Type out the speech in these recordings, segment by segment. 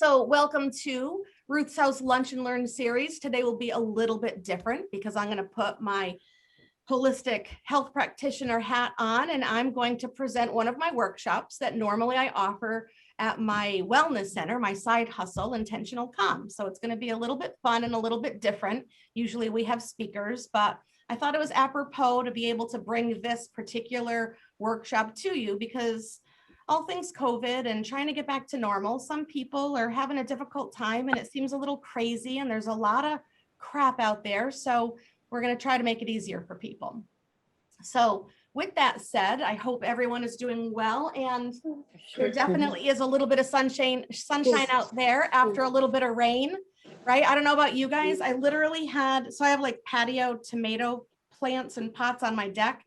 So welcome to Ruth's House Lunch and Learn series. Today will be a little bit different because I'm going to put my holistic health practitioner hat on and I'm going to present one of my workshops that normally I offer at my wellness center, my side hustle, Intentional Calm. So it's going to be a little bit fun and a little bit different. Usually we have speakers, but I thought it was apropos to be able to bring this particular workshop to you because all things COVID and trying to get back to normal, some people are having a difficult time and it seems a little crazy and there's a lot of crap out there. So we're going to try to make it easier for people. So with that said, I hope everyone is doing well, and there definitely is a little bit of sunshine out there after a little bit of rain, right? I don't know about you guys. I literally had, so I have like patio tomato plants and pots on my deck.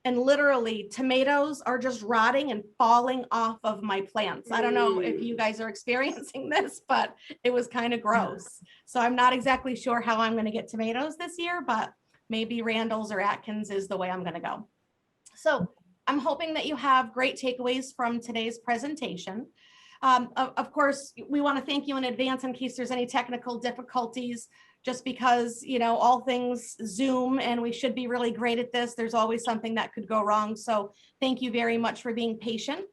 And literally tomatoes are just rotting and falling off of my plants. I don't know if you guys are experiencing this, but it was kind of gross. So I'm not exactly sure how I'm going to get tomatoes this year, but maybe Randall's or Atkins is the way I'm going to go. So I'm hoping that you have great takeaways from today's presentation. Of course, we want to thank you in advance in case there's any technical difficulties, just because, you know, all things Zoom and we should be really great at this. There's always something that could go wrong. So thank you very much for being patient.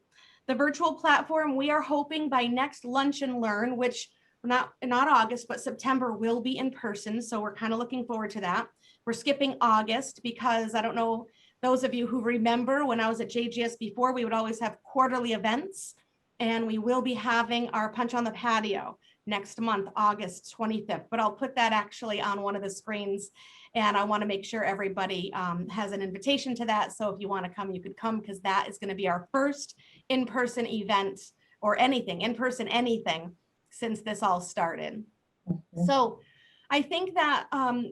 The virtual platform, we are hoping by next Lunch and Learn, which not August, but September will be in person. So we're kind of looking forward to that. We're skipping August because I don't know, those of you who remember when I was at JGS before, we would always have quarterly events, and we will be having our Punch on the Patio next month, August 25th, but I'll put that actually on one of the screens, and I want to make sure everybody has an invitation to that. So if you want to come, you could come, because that is going to be our first in-person event or anything, in-person anything since this all started. So I think that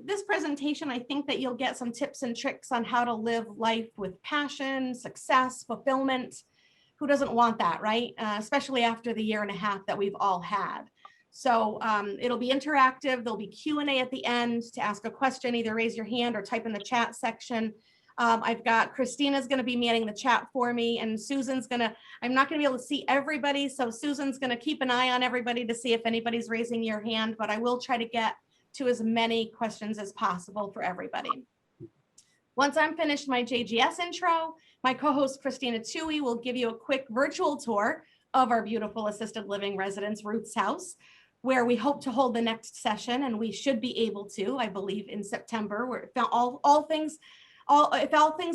this presentation, I think that you'll get some tips and tricks on how to live life with passion, success, fulfillment. Who doesn't want that, right? Especially after the year and a half that we've all had. So it'll be interactive. There'll be Q&A at the end to ask a question, either raise your hand or type in the chat section. I've got Christina's going to be manning the chat for me, and Susan's going to, I'm not going to be able to see everybody. So Susan's going to keep an eye on everybody to see if anybody's raising your hand, but I will try to get to as many questions as possible for everybody. Once I'm finished my JGS intro, my co-host Christina Tui will give you a quick virtual tour of our beautiful assisted living residence, Ruth's House, where we hope to hold the next session, and we should be able to, I believe, in September. Where if all things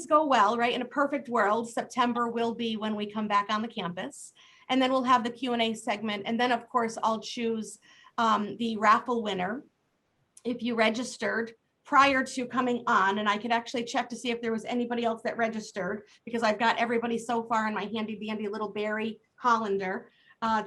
go well, right, in a perfect world, September will be when we come back on the campus, and then we'll have the Q&A segment, and then of course I'll choose the raffle winner if you registered prior to coming on, and I could actually check to see if there was anybody else that registered, because I've got everybody so far in my handy dandy little berry colander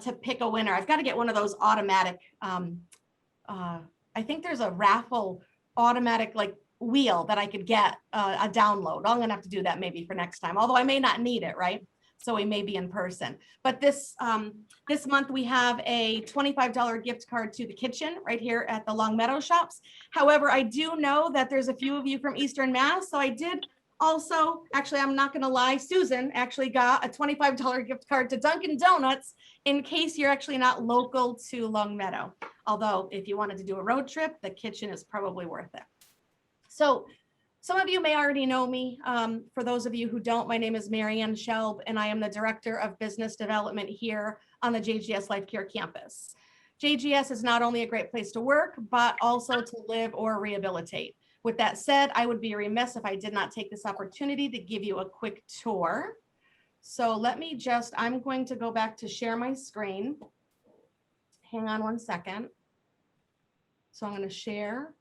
to pick a winner. I've got to get one of those automatic, I think there's a raffle automatic like wheel that I could get a download. I'm gonna have to do that maybe for next time, although I may not need it, right? So we may be in person. But this month we have a $25 gift card to the kitchen right here at the Long Meadow Shops. However, I do know that there's a few of you from Eastern Mass. So I did also, actually, I'm not gonna lie, Susan actually got a $25 gift card to Dunkin' Donuts in case you're actually not local to Long Meadow. Although if you wanted to do a road trip, the kitchen is probably worth it. So some of you may already know me. For those of you who don't, my name is Marianne Schelb, and I am the Director of Business Development here on the JGS Life Care campus. JGS is not only a great place to work, but also to live or rehabilitate. With that said, I would be remiss if I did not take this opportunity to give you a quick tour. So let me just, I'm going to go back to share my screen. Hang on one second. So I'm going to share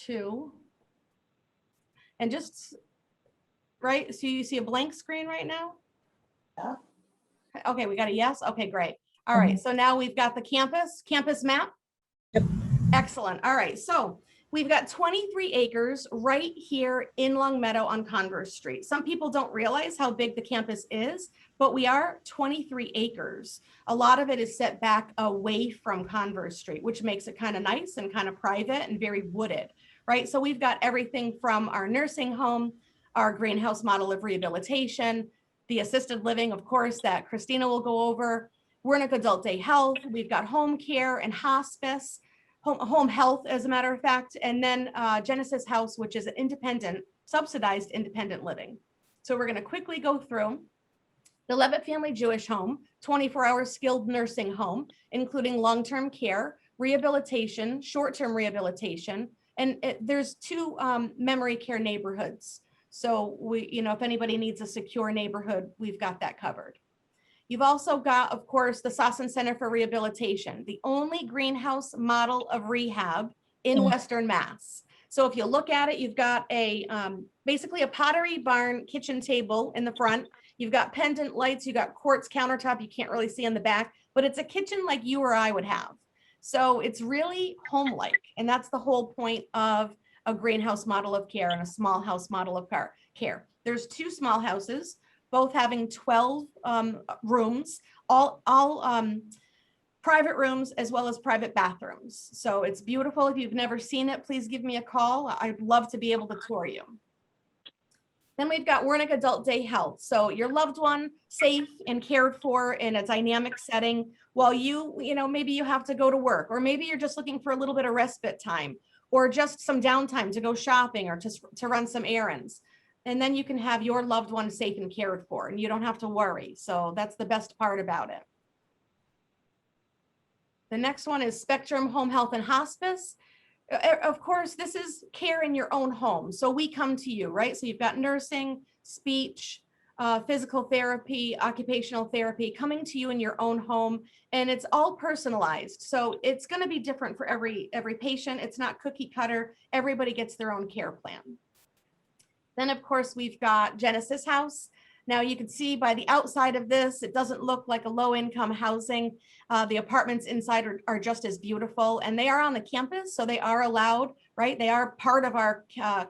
to. And just, right, so you see a blank screen right now? Yeah. Okay, we got a yes? Okay, great. All right, so now we've got the campus map. Yep. Excellent. All right, so we've got 23 acres right here in Long Meadow on Converse Street. Some people don't realize how big the campus is, but we are 23 acres. A lot of it is set back away from Converse Street, which makes it kind of nice and kind of private and very wooded. Right, so we've got everything from our nursing home, our greenhouse model of rehabilitation, the assisted living, of course, that Christina will go over, Wernick Adult Day Health. We've got home care and hospice, home health, as a matter of fact. And then Genesis House, which is an independent, subsidized independent living. So we're going to quickly go through the Levitt Family Jewish Home, 24-hour skilled nursing home, including long-term care, rehabilitation, short-term rehabilitation, and there's 2 memory care neighborhoods. So if anybody needs a secure neighborhood, we've got that covered. You've also got, of course, the Sossin Center for Rehabilitation, the only greenhouse model of rehab in Western Mass. So if you look at it, you've got basically a pottery barn kitchen table in the front. You've got pendant lights, you've got quartz countertop, you can't really see in the back, but it's a kitchen like you or I would have. So it's really home-like, and that's the whole point of a greenhouse model of care and a small house model of care. There's 2 small houses, both having 12 rooms, all private rooms as well as private bathrooms. So it's beautiful. If you've never seen it, please give me a call. I'd love to be able to tour you. Then we've got Wernick Adult Day Health. So your loved one safe and cared for in a dynamic setting while maybe you have to go to work, or maybe you're just looking for a little bit of respite time, or just some downtime to go shopping or to run some errands. And then you can have your loved one safe and cared for, and you don't have to worry. So that's the best part about it. The next one is Spectrum Home Health and Hospice. Of course, this is care in your own home. So we come to you, right? So you've got nursing, speech, physical therapy, occupational therapy coming to you in your own home, and it's all personalized. So it's going to be different for every patient. It's not cookie cutter. Everybody gets their own care plan. Then, of course, we've got Genesis House. Now you can see by the outside of this, it doesn't look like a low-income housing. The apartments inside are just as beautiful, and they are on the campus, so they are allowed, right? They are part of our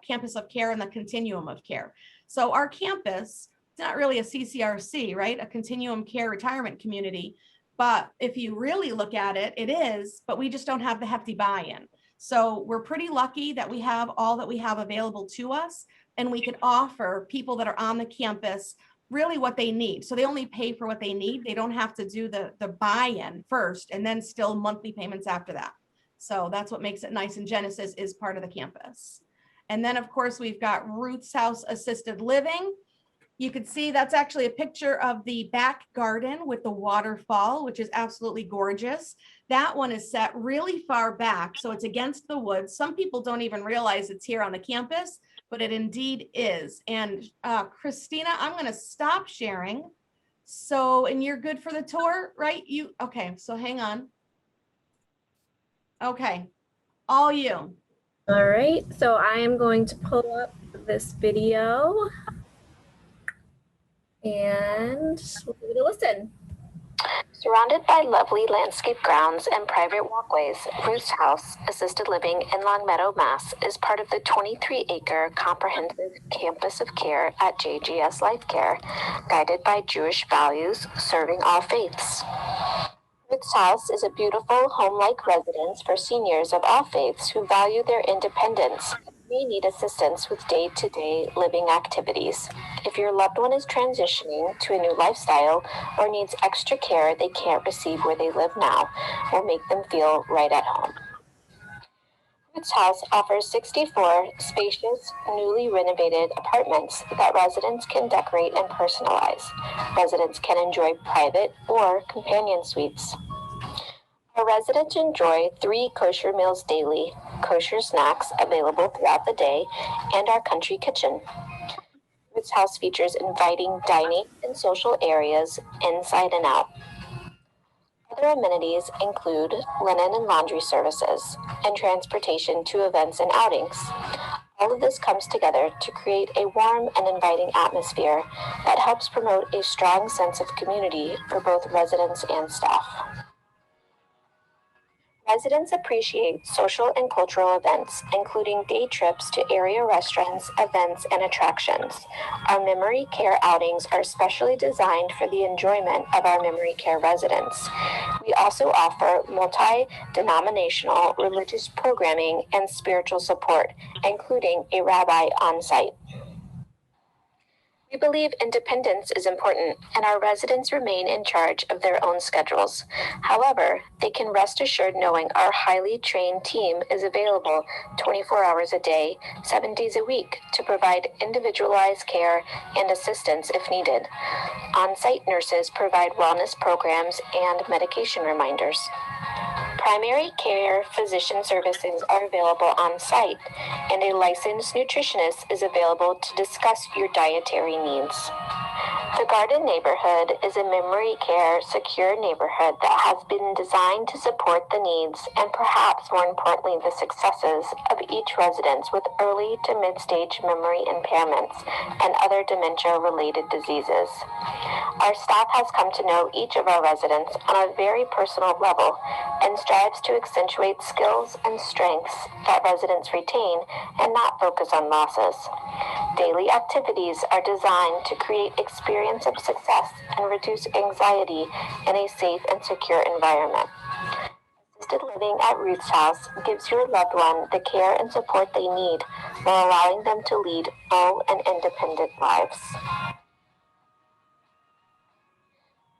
campus of care and the continuum of care. So our campus, it's not really a CCRC, right? A continuum care retirement community. But if you really look at it, it is, but we just don't have the hefty buy-in. So we're pretty lucky that we have all that we have available to us, and we can offer people that are on the campus really what they need. So they only pay for what they need. They don't have to do the buy-in first and then still monthly payments after that. So that's what makes it nice. And Genesis is part of the campus. And then, of course, we've got Ruth's House Assisted Living. You can see that's actually a picture of the back garden with the waterfall, which is absolutely gorgeous. That one is set really far back, so it's against the woods. Some people don't even realize it's here on the campus, but it indeed is. And Christina, I'm going to stop sharing. So, and you're good for the tour, right? Okay, so hang on. Okay, all you. All right, so I am going to pull up this video and we'll give it a listen. Surrounded by lovely landscape grounds and private walkways, Ruth's House Assisted Living in Longmeadow, Mass. is part of the 23-acre comprehensive campus of care at JGS Life Care, guided by Jewish values, serving all faiths. Ruth's House is a beautiful, home-like residence for seniors of all faiths who value their independence and may need assistance with day-to-day living activities. If your loved one is transitioning to a new lifestyle or needs extra care they can't receive where they live now, we'll make them feel right at home. Ruth's House offers 64 spacious, newly renovated apartments that residents can decorate and personalize. Residents can enjoy private or companion suites. Our residents enjoy 3 kosher meals daily, kosher snacks available throughout the day, and our country kitchen. Ruth's House features inviting dining and social areas inside and out. Other amenities include linen and laundry services and transportation to events and outings. All of this comes together to create a warm and inviting atmosphere that helps promote a strong sense of community for both residents and staff. Residents appreciate social and cultural events, including day trips to area restaurants, events, and attractions. Our memory care outings are specially designed for the enjoyment of our memory care residents. We also offer multi-denominational religious programming and spiritual support, including a rabbi on site. We believe independence is important and our residents remain in charge of their own schedules. However, they can rest assured knowing our highly trained team is available 24 hours a day, 7 days a week to provide individualized care and assistance if needed. On-site nurses provide wellness programs and medication reminders. Primary care physician services are available on site, and a licensed nutritionist is available to discuss your dietary needs. The Garden neighborhood is a memory care secure neighborhood that has been designed to support the needs and perhaps more importantly the successes of each resident with early to mid-stage memory impairments and other dementia-related diseases. Our staff has come to know each of our residents on a very personal level and strives to accentuate skills and strengths that residents retain and not focus on losses. Daily activities are designed to create experience of success and reduce anxiety in a safe and secure environment. Assisted living at Ruth's house gives your loved one the care and support they need while allowing them to lead full and independent lives.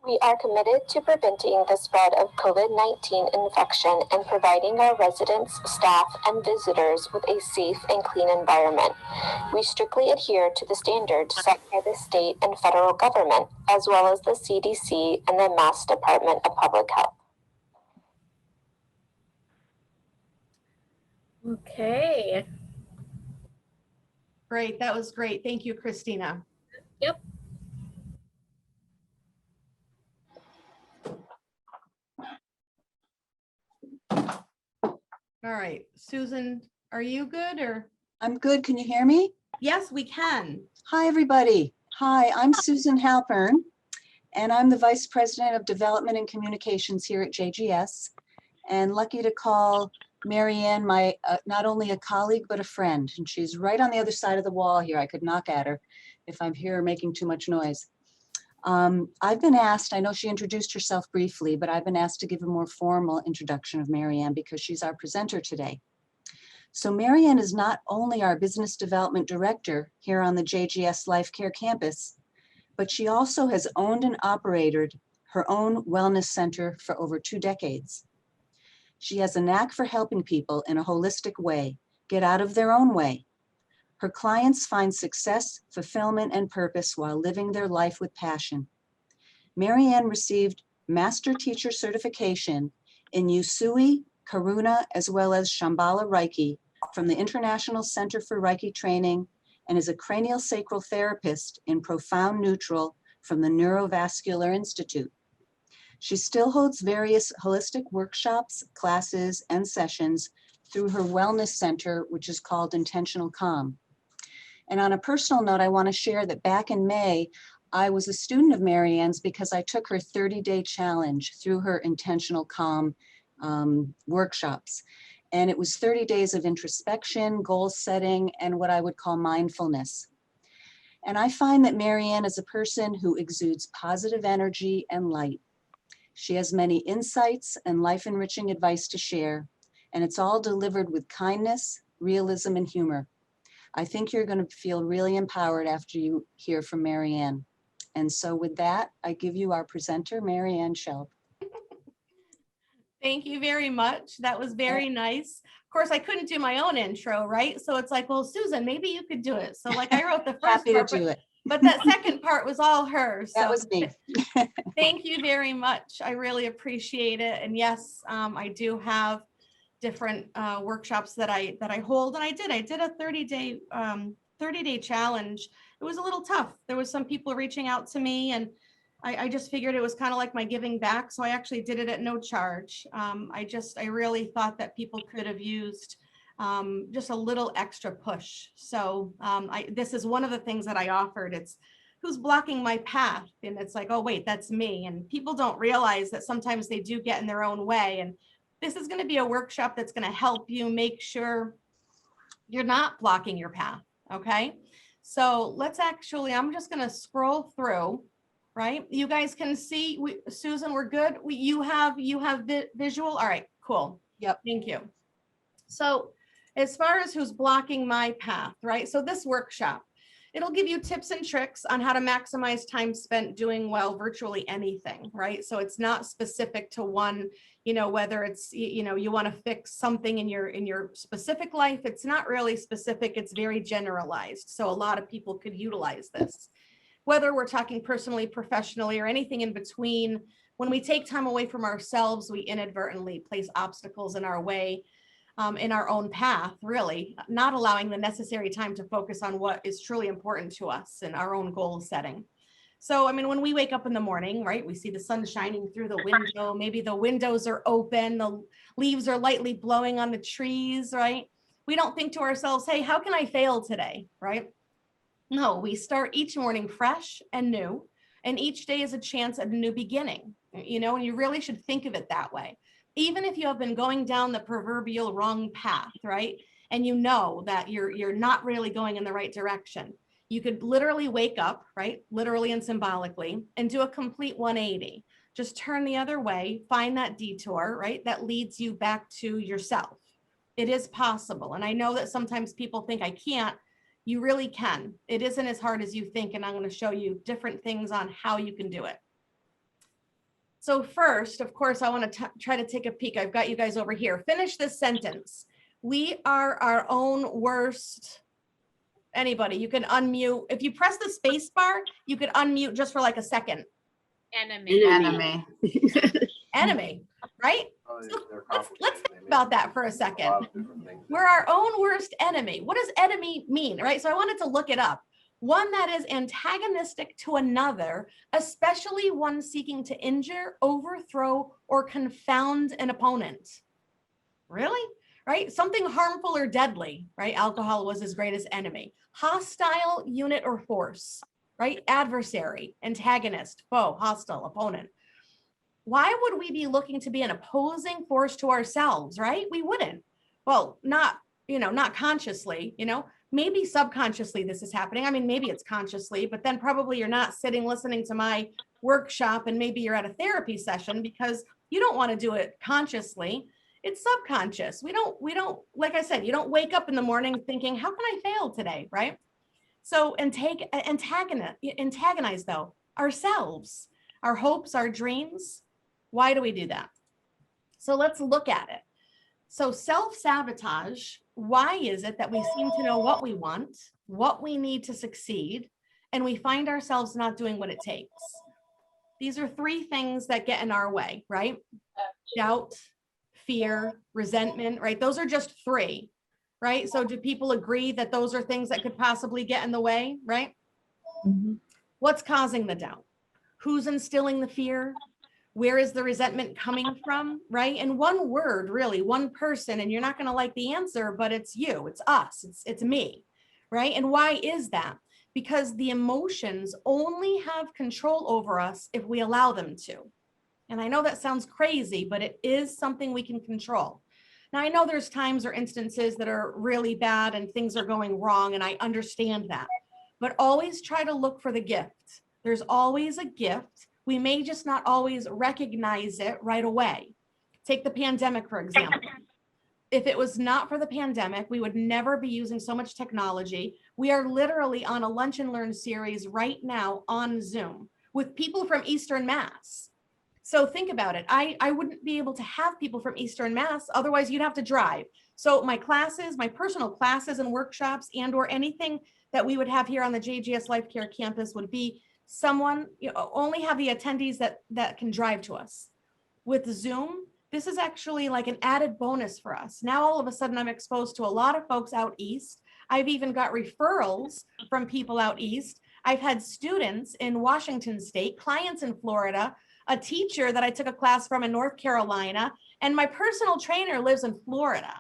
We are committed to preventing the spread of COVID-19 infection and providing our residents, staff, and visitors with a safe and clean environment. We strictly adhere to the standards set by the state and federal government, as well as the CDC and the Mass Department of Public Health. Okay. Great, that was great. Thank you, Christina. Yep. All right, Susan, are you good or? I'm good. Can you hear me? Yes, we can. Hi, everybody. Hi, I'm Susan Halpern, and I'm the Vice President of Development and Communications here at JGS, and lucky to call Marianne my not only a colleague, but a friend. And she's right on the other side of the wall here. I could knock at her if I'm here making too much noise. I've been asked, I know she introduced herself briefly, but I've been asked to give a more formal introduction of Marianne because she's our presenter today. So Marianne is not only our Business Development Director here on the JGS Life Care campus, but she also has owned and operated her own wellness center for over 2 decades. She has a knack for helping people in a holistic way, get out of their own way. Her clients find success, fulfillment, and purpose while living their life with passion. Marianne received Master Teacher Certification in Usui, Karuna, as well as Shambhala Reiki from the International Center for Reiki Training and is a cranial sacral therapist in Profound Neutral from the Neurovascular Institute. She still holds various holistic workshops, classes, and sessions through her wellness center, which is called Intentional Calm. And on a personal note, I want to share that back in May, I was a student of Marianne's because I took her 30-day challenge through her Intentional Calm workshops. And it was 30 days of introspection, goal setting, and what I would call mindfulness. And I find that Marianne is a person who exudes positive energy and light. She has many insights and life-enriching advice to share, and it's all delivered with kindness, realism, and humor. I think you're going to feel really empowered after you hear from Marianne. And so with that, I give you our presenter, Marianne Schelb. Thank you very much. That was very nice. Of course, I couldn't do my own intro, right? So it's like, well, Susan, maybe you could do it. So like I wrote the first Happy to part, do it. but that second part was all hers. That So was me. thank you very much. I really appreciate it. And yes, I do have different workshops that I hold, and I did a 30-day challenge. It was a little tough. There was some people reaching out to me, and I just figured it was kind of like my giving back. So I actually did it at no charge. I really thought that people could have used just a little extra push. So this is one of the things that I offered. It's who's blocking my path, and it's like, oh wait, that's me. And people don't realize that sometimes they do get in their own way. And this is going to be a workshop that's going to help you make sure you're not blocking your path. Okay. So I'm just going to scroll through, right? You guys can see, Susan, we're good. You have visual. All right, cool. Yep. Thank you. So as far as who's blocking my path, right? So this workshop, it'll give you tips and tricks on how to maximize time spent doing well virtually anything, right? So it's not specific to one, whether it's, you want to fix something in your specific life. It's not really specific. It's very generalized. So a lot of people could utilize this, whether we're talking personally, professionally, or anything in between. When we take time away from ourselves, we inadvertently place obstacles in our way, in our own path, really, not allowing the necessary time to focus on what is truly important to us and our own goal setting. So, I mean, when we wake up in the morning, right, we see the sun shining through the window, maybe the windows are open, the leaves are lightly blowing on the trees, right? We don't think to ourselves, hey, how can I fail today, right? No, we start each morning fresh and new, and each day is a chance at a new beginning, and you really should think of it that way. Even if you have been going down the proverbial wrong path, right? And you know that you're not really going in the right direction. You could literally wake up, right? Literally and symbolically, and do a complete 180. Just turn the other way, find that detour, right? That leads you back to yourself. It is possible. And I know that sometimes people think I can't. You really can. It isn't as hard as you think. And I'm going to show you different things on how you can do it. So first, of course, I want to try to take a peek. I've got you guys over here. Finish this sentence. We are our own worst. Anybody, you can unmute. If you press the space bar, you could unmute just for like a second. Enemy. Enemy, right? So let's think about that for a second. We're our own worst enemy. What does enemy mean, right? So I wanted to look it up. One that is antagonistic to another, especially one seeking to injure, overthrow, or confound an opponent. Really? Right? Something harmful or deadly, right? Alcohol was his greatest enemy. Hostile unit or force, right? Adversary, antagonist, foe, hostile, opponent. Why would we be looking to be an opposing force to ourselves, right? We wouldn't. Well, not consciously, maybe subconsciously this is happening. I mean, maybe it's consciously, but then probably you're not sitting listening to my workshop, and maybe you're at a therapy session because you don't want to do it consciously. It's subconscious. We don't, like I said, you don't wake up in the morning thinking, how can I fail today, right? So antagonize though, ourselves, our hopes, our dreams. Why do we do that? So let's look at it. So self-sabotage, why is it that we seem to know what we want, what we need to succeed, and we find ourselves not doing what it takes? These are three things that get in our way, right? Doubt, fear, resentment, right? Those are just three, right? So do people agree that those are things that could possibly get in the way, right? Mm-hmm. What's causing the doubt? Who's instilling the fear? Where is the resentment coming from, right? And one word, really, one person, and you're not going to like the answer, but it's you, it's us, it's me, right? And why is that? Because the emotions only have control over us if we allow them to. And I know that sounds crazy, but it is something we can control. Now, I know there's times or instances that are really bad and things are going wrong, and I understand that. But always try to look for the gift. There's always a gift. We may just not always recognize it right away. Take the pandemic, for example. If it was not for the pandemic, we would never be using so much technology. We are literally on a Lunch and Learn series right now on Zoom with people from Eastern Mass. So think about it. I wouldn't be able to have people from Eastern Mass. Otherwise, you'd have to drive. So my classes, my personal classes and workshops and or anything that we would have here on the JGS Life Care campus would be someone, only have the attendees that can drive to us. With Zoom, this is actually like an added bonus for us. Now, all of a sudden, I'm exposed to a lot of folks out east. I've even got referrals from people out east. I've had students in Washington State, clients in Florida, a teacher that I took a class from in North Carolina, and my personal trainer lives in Florida.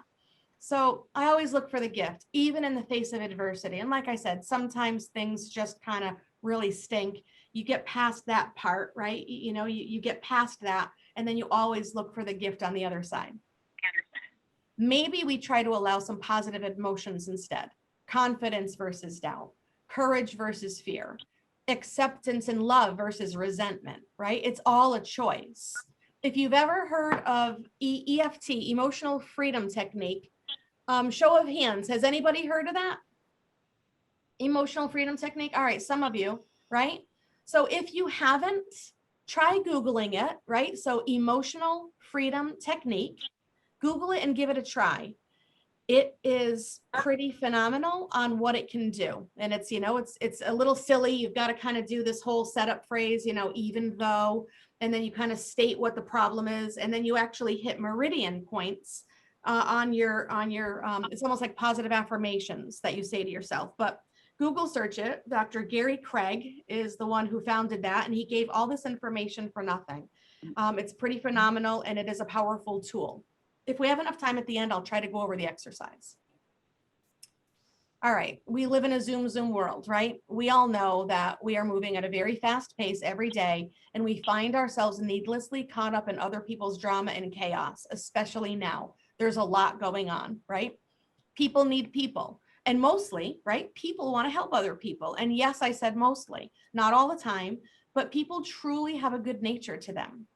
So I always look for the gift, even in the face of adversity. And like I said, sometimes things just kind of really stink. You get past that part, right? You get past that, and then you always look for the gift on the other side. Maybe we try to allow some positive emotions instead. Confidence versus doubt, courage versus fear, acceptance and love versus resentment, right? It's all a choice. If you've ever heard of EFT, emotional freedom technique, show of hands, has anybody heard of that? Emotional freedom technique. All right, some of you, right? So if you haven't, try Googling it, right? So emotional freedom technique, Google it and give it a try. It is pretty phenomenal on what it can do. And it's, it's a little silly. You've got to kind of do this whole setup phrase, even though, and then you kind of state what the problem is. And then you actually hit meridian points on your, it's almost like positive affirmations that you say to yourself, but Google search it. Dr. Gary Craig is the one who founded that, and he gave all this information for nothing. It's pretty phenomenal, and it is a powerful tool. If we have enough time at the end, I'll try to go over the exercise. All right, we live in a Zoom world, right? We all know that we are moving at a very fast pace every day, and we find ourselves needlessly caught up in other people's drama and chaos, especially now. There's a lot going on, right? People need people. And mostly, right, people want to help other people. And yes, I said mostly, not all the time, but people truly have a good nature to them.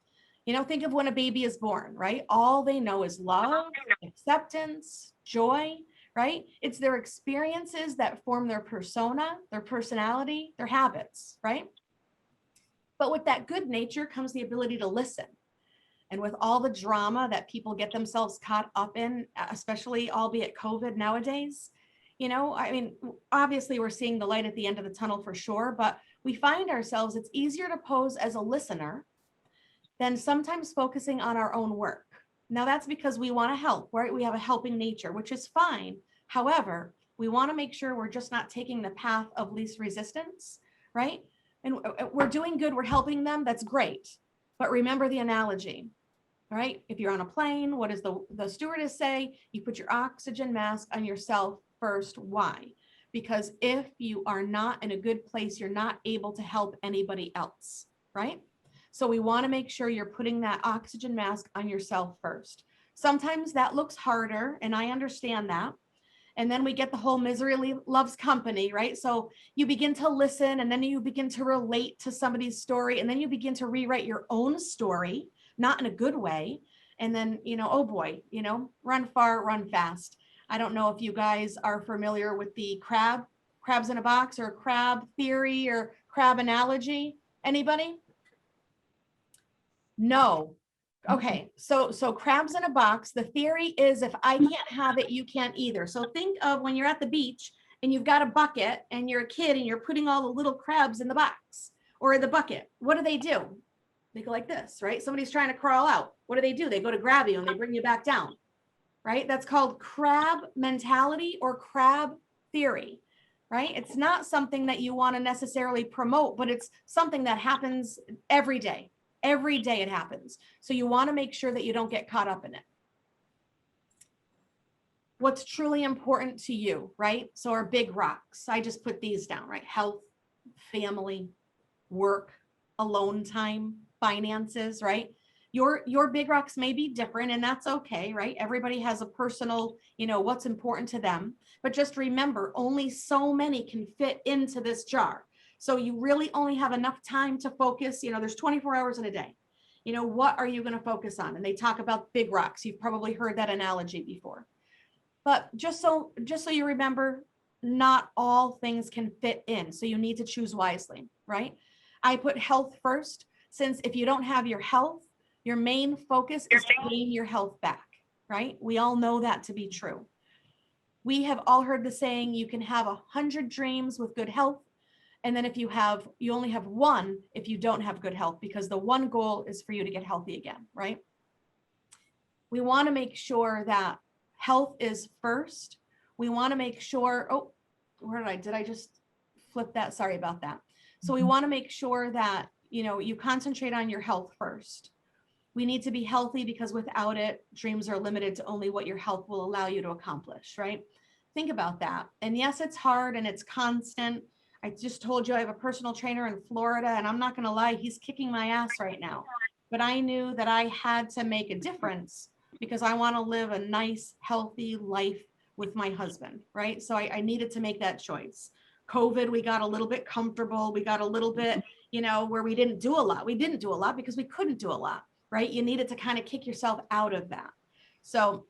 Think of when a baby is born, right? All they know is love, acceptance, joy, right? It's their experiences that form their persona, their personality, their habits, right? But with that good nature comes the ability to listen. And with all the drama that people get themselves caught up in, especially albeit COVID nowadays, obviously we're seeing the light at the end of the tunnel for sure, but we find ourselves, it's easier to pose as a listener than sometimes focusing on our own work. Now that's because we want to help, right? We have a helping nature, which is fine. However, we want to make sure we're just not taking the path of least resistance, right? And we're doing good, we're helping them, that's great. But remember the analogy, right? If you're on a plane, what does the stewardess say? You put your oxygen mask on yourself first. Why? Because if you are not in a good place, you're not able to help anybody else, right? So we want to make sure you're putting that oxygen mask on yourself first. Sometimes that looks harder, and I understand that. And then we get the whole misery loves company, right? So you begin to listen, and then you begin to relate to somebody's story, and then you begin to rewrite your own story, not in a good way. And then, oh boy, run far, run fast. I don't know if you guys are familiar with the crabs in a box, or crab theory, or crab analogy. Anybody? No. Okay, so crabs in a box, the theory is if I can't have it, you can't either. So think of when you're at the beach and you've got a bucket and you're a kid and you're putting all the little crabs in the box or in the bucket. What do? They go like this, right? Somebody's trying to crawl out. What do? They go to grab you and they bring you back down, right? That's called crab mentality or crab theory, right? It's not something that you want to necessarily promote, but it's something that happens every day. Every day it happens. So you want to make sure that you don't get caught up in it. What's truly important to you, right? So our big rocks, I just put these down, right? Health, family, work, alone time, finances, right? Your big rocks may be different, and that's okay, right? Everybody has a personal, what's important to them. But just remember, only so many can fit into this jar. So you really only have enough time to focus. There's 24 hours in a day. What are you going to focus on? And they talk about big rocks. You've probably heard that analogy before. But just so you remember, not all things can fit in. So you need to choose wisely, right? I put health first, since if you don't have your health, your main focus is to gain your health back, right? We all know that to be true. We have all heard the saying, you can have 100 dreams with good health. And then you only have one if you don't have good health, because the one goal is for you to get healthy again, right? We want to make sure that health is first. We want to make sure, did I just flip that? Sorry about that. So we want to make sure that, you concentrate on your health first. We need to be healthy, because without it, dreams are limited to only what your health will allow you to accomplish, right? Think about that. And yes, it's hard and it's constant. I just told you I have a personal trainer in Florida, and I'm not going to lie, he's kicking my ass right now. But I knew that I had to make a difference, because I want to live a nice, healthy life with my husband, right? So I needed to make that choice. COVID, we got a little bit comfortable. We got a little bit, where we didn't do a lot. We didn't do a lot because we couldn't do a lot, right? You needed to kind of kick yourself out of that. So,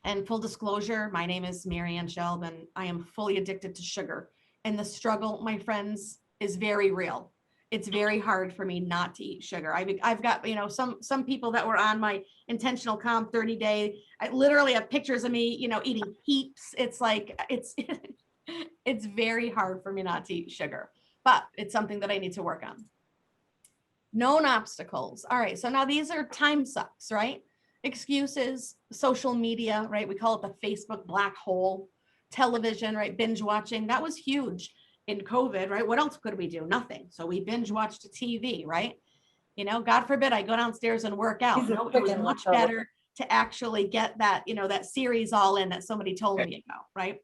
and full disclosure, my name is Schelb, and I am fully addicted to sugar. And the struggle, my friends, is very real. It's very hard for me not to eat sugar. I've got, some people that were on my intentional calm 30-day. I literally have pictures of me, eating heaps. It's like, it's very hard for me not to eat sugar, but it's something that I need to work on. Known obstacles. All right. So now these are time sucks, right? Excuses, social media, right? We call it the Facebook black hole. Television, right? Binge watching. That was huge in COVID, right? What else could we do? Nothing. So we binge watched TV, right? God forbid I go downstairs and work out. No, it was much better to actually get that, that series all in that somebody told me about, right?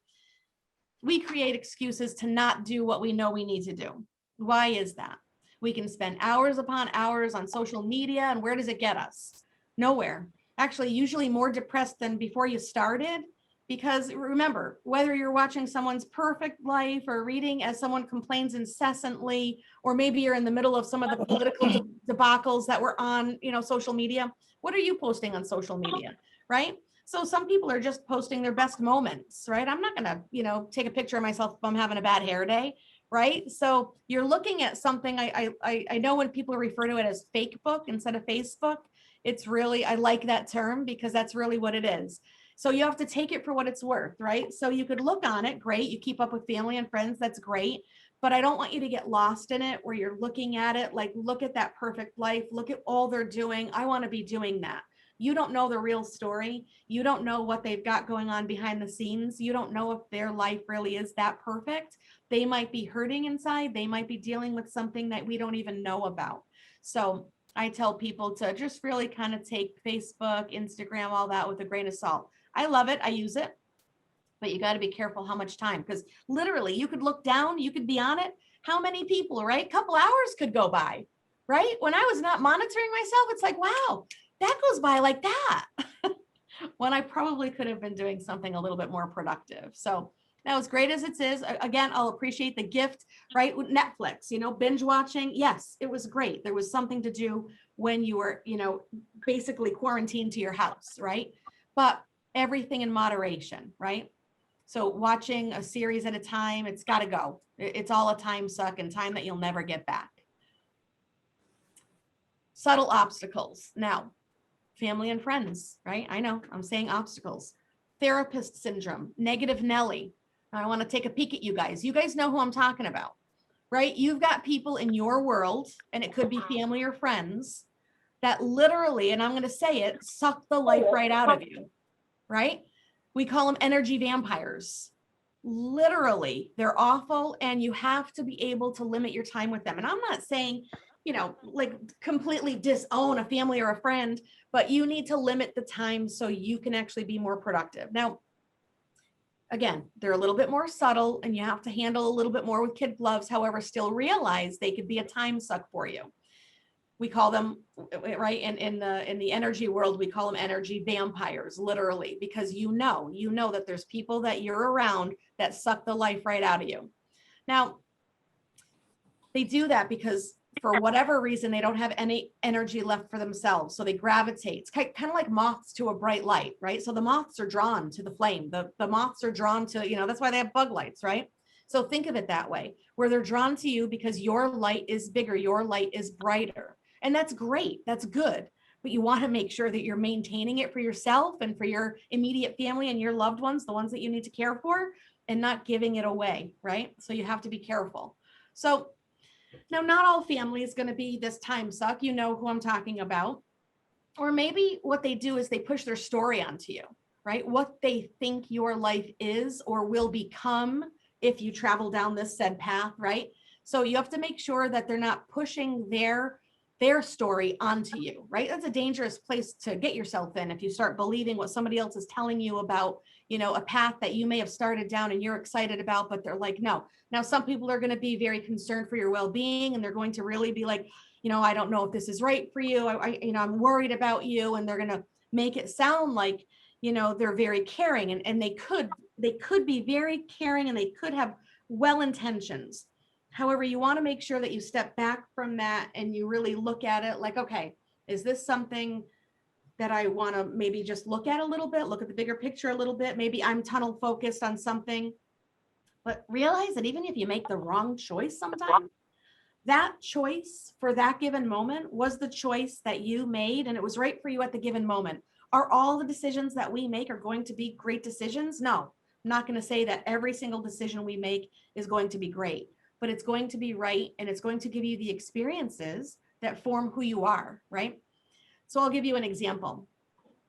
We create excuses to not do what we know we need to do. Why is that? We can spend hours upon hours on social media, and where does it get us? Nowhere. Actually, usually more depressed than before you started. Because remember, whether you're watching someone's perfect life or reading as someone complains incessantly, or maybe you're in the middle of some of the political debacles that were on, social media, what are you posting on social media, right? So some people are just posting their best moments, right? I'm not gonna, take a picture of myself if I'm having a bad hair day, right? So you're looking at something, I know when people refer to it as fake book instead of Facebook, it's really, I like that term because that's really what it is. So you have to take it for what it's worth, right? So you could look on it, great. You keep up with family and friends, that's great. But I don't want you to get lost in it where you're looking at it like, look at that perfect life. Look at all they're doing. I want to be doing that. You don't know the real story. You don't know what they've got going on behind the scenes. You don't know if their life really is that perfect. They might be hurting inside. They might be dealing with something that we don't even know about. So I tell people to just really kind of take Facebook, Instagram, all that with a grain of salt. I love it. I use it, but you got to be careful how much time, because literally you could look down, you could be on it. How many people, right? A couple hours could go by, right? When I was not monitoring myself, it's like, wow, that goes by like that. When I probably could have been doing something a little bit more productive. So now, as great as it is, again, I'll appreciate the gift, right? With Netflix, binge watching. Yes, it was great. There was something to do when you were, basically quarantined to your house, right? But everything in moderation, right? So watching a series at a time, it's got to go. It's all a time suck and time that you'll never get back. Subtle obstacles. Now, family and friends, right? I know I'm saying obstacles. Therapist syndrome, negative Nelly. I want to take a peek at you guys. You guys know who I'm talking about, right? You've got people in your world, and it could be family or friends, that literally, and I'm going to say it, suck the life right out of you, right? We call them energy vampires. Literally, they're awful, and you have to be able to limit your time with them. And I'm not saying, like completely disown a family or a friend, but you need to limit the time so you can actually be more productive. Now, again, they're a little bit more subtle, and you have to handle a little bit more with kid gloves. However, still realize they could be a time suck for you. We call them, right, in the energy world, we call them energy vampires, literally, because you know that there's people that you're around that suck the life right out of you. Now, they do that because for whatever reason, they don't have any energy left for themselves. So they gravitate. It's kind of like moths to a bright light, right? So the moths are drawn to the flame. The moths are drawn to, that's why they have bug lights, right? So think of it that way, where they're drawn to you because your light is bigger, your light is brighter. And that's great. That's good. But you want to make sure that you're maintaining it for yourself and for your immediate family and your loved ones, the ones that you need to care for, and not giving it away, right? So you have to be careful. So now, not all family is going to be this time suck. You know who I'm talking about. Or maybe what they do is they push their story onto you, right? What they think your life is or will become if you travel down this said path, right? So you have to make sure that they're not pushing their story onto you, right? That's a dangerous place to get yourself in if you start believing what somebody else is telling you about, a path that you may have started down and you're excited about, but they're like, no. Now, some people are going to be very concerned for your well-being, and they're going to really be like, I don't know if this is right for you. I'm worried about you. And they're going to make it sound like, they're very caring, and they could be very caring, and they could have well intentions. However, you want to make sure that you step back from that and you really look at it like, okay, is this something that I want to maybe just look at a little bit, look at the bigger picture a little bit? Maybe I'm tunnel focused on something, But realize that even if you make the wrong choice sometimes, that choice for that given moment was the choice that you made, and it was right for you at the given moment. Are all the decisions that we make are going to be great decisions? No, I'm not going to say that every single decision we make is going to be great, but it's going to be right, and it's going to give you the experiences that form who you are, right? So I'll give you an example.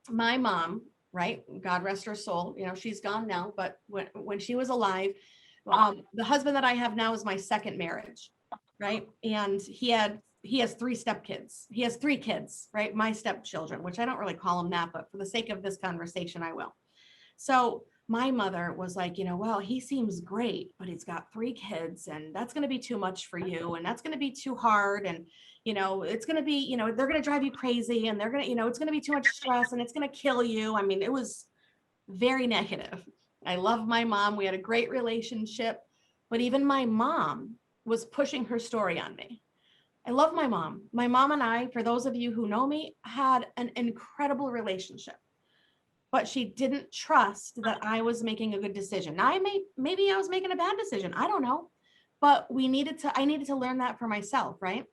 My mom, right, God rest her soul, she's gone now, but when she was alive, the husband that I have now is my second marriage, right? And he has three stepkids. He has three kids, right? My stepchildren, which I don't really call them that, but for the sake of this conversation, I will. So my mother was like, well, he seems great, but he's got three kids, and that's going to be too much for you. And that's going to be too hard. And, it's going to be, they're going to drive you crazy, and they're going to, it's going to be too much stress, and it's going to kill you. I mean, it was very negative. I love my mom. We had a great relationship, but even my mom was pushing her story on me. I love my mom. My mom and I, for those of you who know me, had an incredible relationship, but she didn't trust that I was making a good decision. Now, maybe I was making a bad decision. I don't know, but I needed to learn that for myself, right?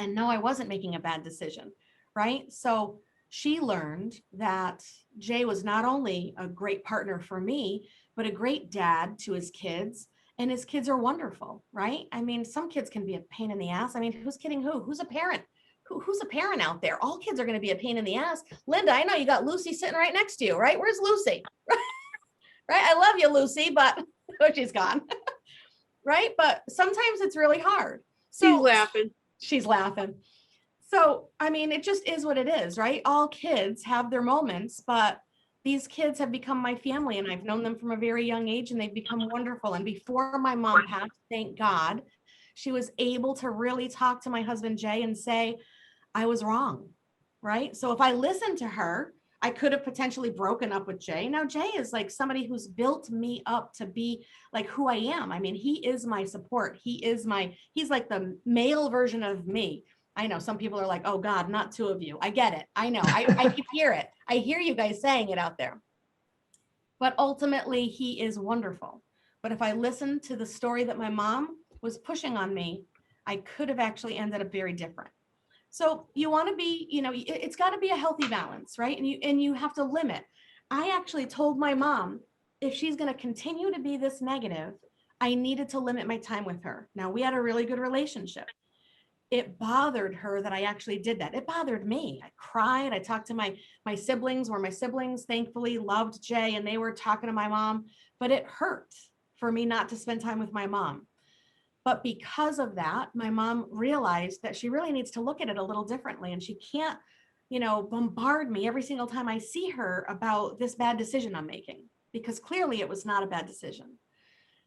And no, I wasn't making a bad decision, right? So she learned that Jay was not only a great partner for me, but a great dad to his kids. And his kids are wonderful, right? I mean, some kids can be a pain in the ass. I mean, who's kidding who? Who's a parent? Who's a parent out there? All kids are going to be a pain in the ass. Linda, I know you got Lucy sitting right next to you, right? Where's Lucy? Right? I love you, Lucy, but oh, she's gone. Right? But sometimes it's really hard. So she's laughing. So, I mean, it just is what it is, right? All kids have their moments, but these kids have become my family, and I've known them from a very young age, and they've become wonderful. And before my mom passed, thank God, she was able to really talk to my husband, Jay, and say, I was wrong, right? So if I listened to her, I could have potentially broken up with Jay. Now, Jay is like somebody who's built me up to be like who I am. I mean, he is my support. He's like the male version of me. I know some people are like, oh God, not two of you. I get it. I know. I can hear it. I hear you guys saying it out there. But ultimately, he is wonderful. But if I listened to the story that my mom was pushing on me, I could have actually ended up very different. So you want to be, it's got to be a healthy balance, right? And you have to limit. I actually told my mom, if she's going to continue to be this negative, I needed to limit my time with her. Now, we had a really good relationship. It bothered her that I actually did that. It bothered me. I cried. I talked to my siblings, where my siblings thankfully loved Jay, and they were talking to my mom, but it hurt for me not to spend time with my mom. But because of that, my mom realized that she really needs to look at it a little differently, and she can't, bombard me every single time I see her about this bad decision I'm making, because clearly it was not a bad decision.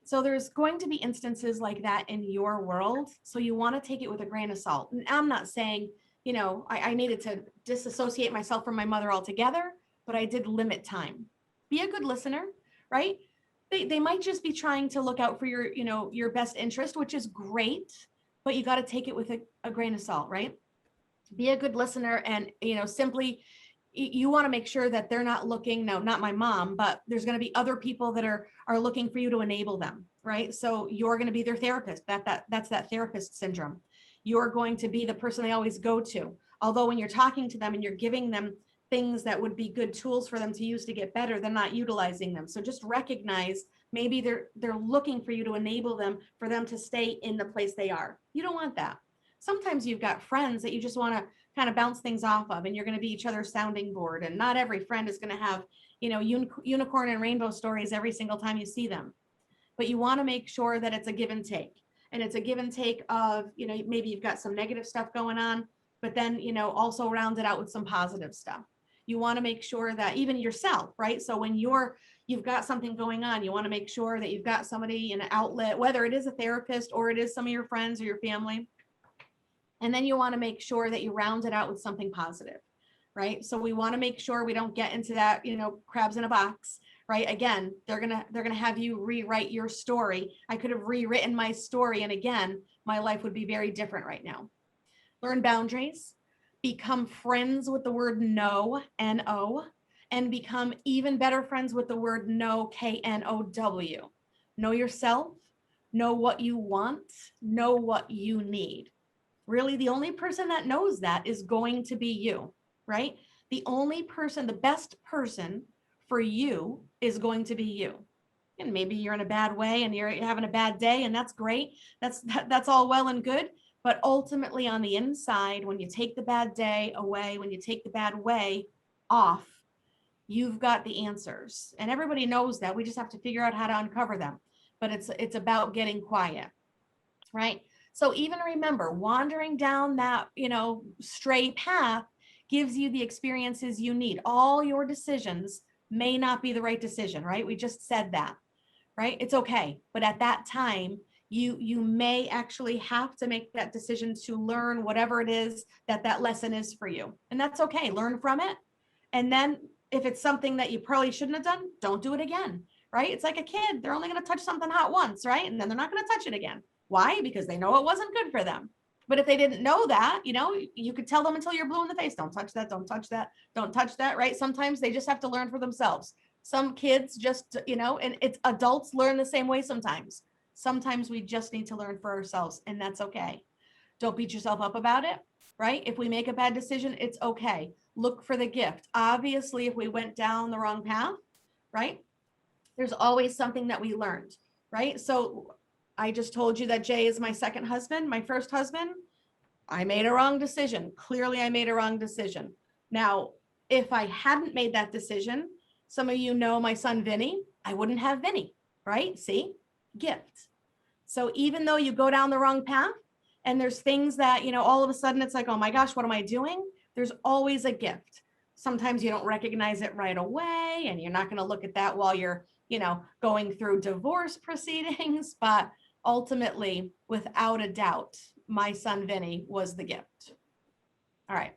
So there's going to be instances like that in your world. So you want to take it with a grain of salt. And I'm not saying, I needed to disassociate myself from my mother altogether, but I did limit time. Be a good listener, right? They might just be trying to look out for your best interest, which is great, but you got to take it with a grain of salt, right? Be a good listener, and, simply you want to make sure that they're not looking, no, not my mom, but there's going to be other people that are looking for you to enable them, right? So you're going to be their therapist. That's that therapist syndrome. You're going to be the person they always go to. Although when you're talking to them and you're giving them things that would be good tools for them to use to get better, they're not utilizing them. So just recognize maybe they're looking for you to enable them, for them to stay in the place they are. You don't want that. Sometimes you've got friends that you just want to kind of bounce things off of, and you're going to be each other's sounding board. And not every friend is going to have, unicorn and rainbow stories every single time you see them. But you want to make sure that it's a give and take. And it's a give and take of, maybe you've got some negative stuff going on, but then, also round it out with some positive stuff. You want to make sure that even yourself, right? So when you've got something going on, you want to make sure that you've got somebody in an outlet, whether it is a therapist or it is some of your friends or your family. And then you want to make sure that you round it out with something positive, right? So we want to make sure we don't get into that, crabs in a box, right? Again, they're going to have you rewrite your story. I could have rewritten my story, and again, my life would be very different right now. Learn boundaries, become friends with the word no, N-O, and become even better friends with the word no, K-N-O-W. Know yourself, know what you want, know what you need. Really, the only person that knows that is going to be you, right? The only person, the best person for you is going to be you. And maybe you're in a bad way and you're having a bad day, and that's great. That's all well and good. But ultimately on the inside, when you take the bad day away, when you take the bad way off, you've got the answers. And everybody knows that. We just have to figure out how to uncover them. But it's about getting quiet, right? So even remember, wandering down that, stray path gives you the experiences you need. All your decisions may not be the right decision, right? We just said that, right? It's okay. But at that time, you may actually have to make that decision to learn whatever it is that lesson is for you. And that's okay. Learn from it. And then if it's something that you probably shouldn't have done, don't do it again, right? It's like a kid. They're only going to touch something hot once, right? And then they're not going to touch it again. Why? Because they know it wasn't good for them. But if they didn't know that, you could tell them until you're blue in the face, don't touch that, don't touch that, don't touch that, right? Sometimes they just have to learn for themselves. Some kids just, and it's adults learn the same way sometimes. Sometimes we just need to learn for ourselves, and that's okay. Don't beat yourself up about it, right? If we make a bad decision, it's okay. Look for the gift. Obviously, if we went down the wrong path, right? There's always something that we learned, right? So I just told you that Jay is my second husband. My first husband, I made a wrong decision. Clearly, I made a wrong decision. Now, if I hadn't made that decision, some of you know my son, Vinny, I wouldn't have Vinny, right? See, gift. So even though you go down the wrong path and there's things that, all of a sudden it's like, oh my gosh, what am I doing? There's always a gift. Sometimes you don't recognize it right away, and you're not going to look at that while you're, going through divorce proceedings. But ultimately, without a doubt, my son Vinny was the gift. All right.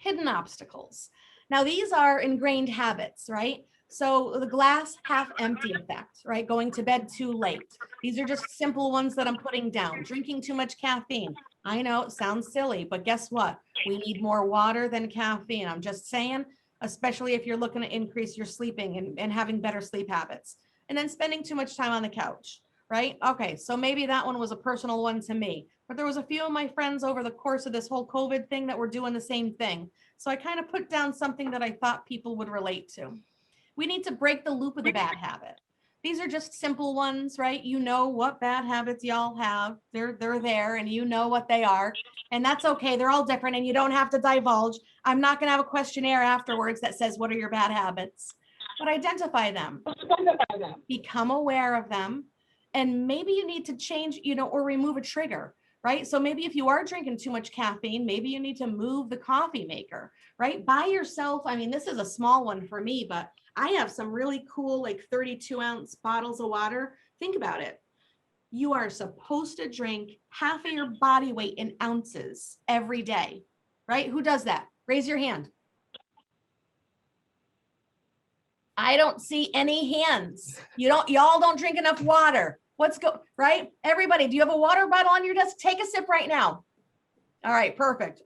Hidden obstacles. Now, these are ingrained habits, right? So the glass half empty effect, right? Going to bed too late. These are just simple ones that I'm putting down. Drinking too much caffeine. I know it sounds silly, but guess what? We need more water than caffeine. I'm just saying, especially if you're looking to increase your sleeping and having better sleep habits. And then spending too much time on the couch, right? Okay, so maybe that one was a personal one to me, but there was a few of my friends over the course of this whole COVID thing that were doing the same thing. So I kind of put down something that I thought people would relate to. We need to break the loop of the bad habit. These are just simple ones, right? You know what bad habits y'all have. They're there, and you know what they are. And that's okay. They're all different, and you don't have to divulge. I'm not going to have a questionnaire afterwards that says, what are your bad habits? But identify them. Become aware of them. And maybe you need to change, or remove a trigger, right? So maybe if you are drinking too much caffeine, maybe you need to move the coffee maker, right? Buy yourself, this is a small one for me, but I have some really cool, like 32-ounce bottles of water. Think about it. You are supposed to drink half of your body weight in ounces every day, right? Who does that? Raise your hand. I don't see any hands. Y'all don't drink enough water. Right? Everybody, do you have a water bottle on your desk? Take a sip right now. All right, perfect.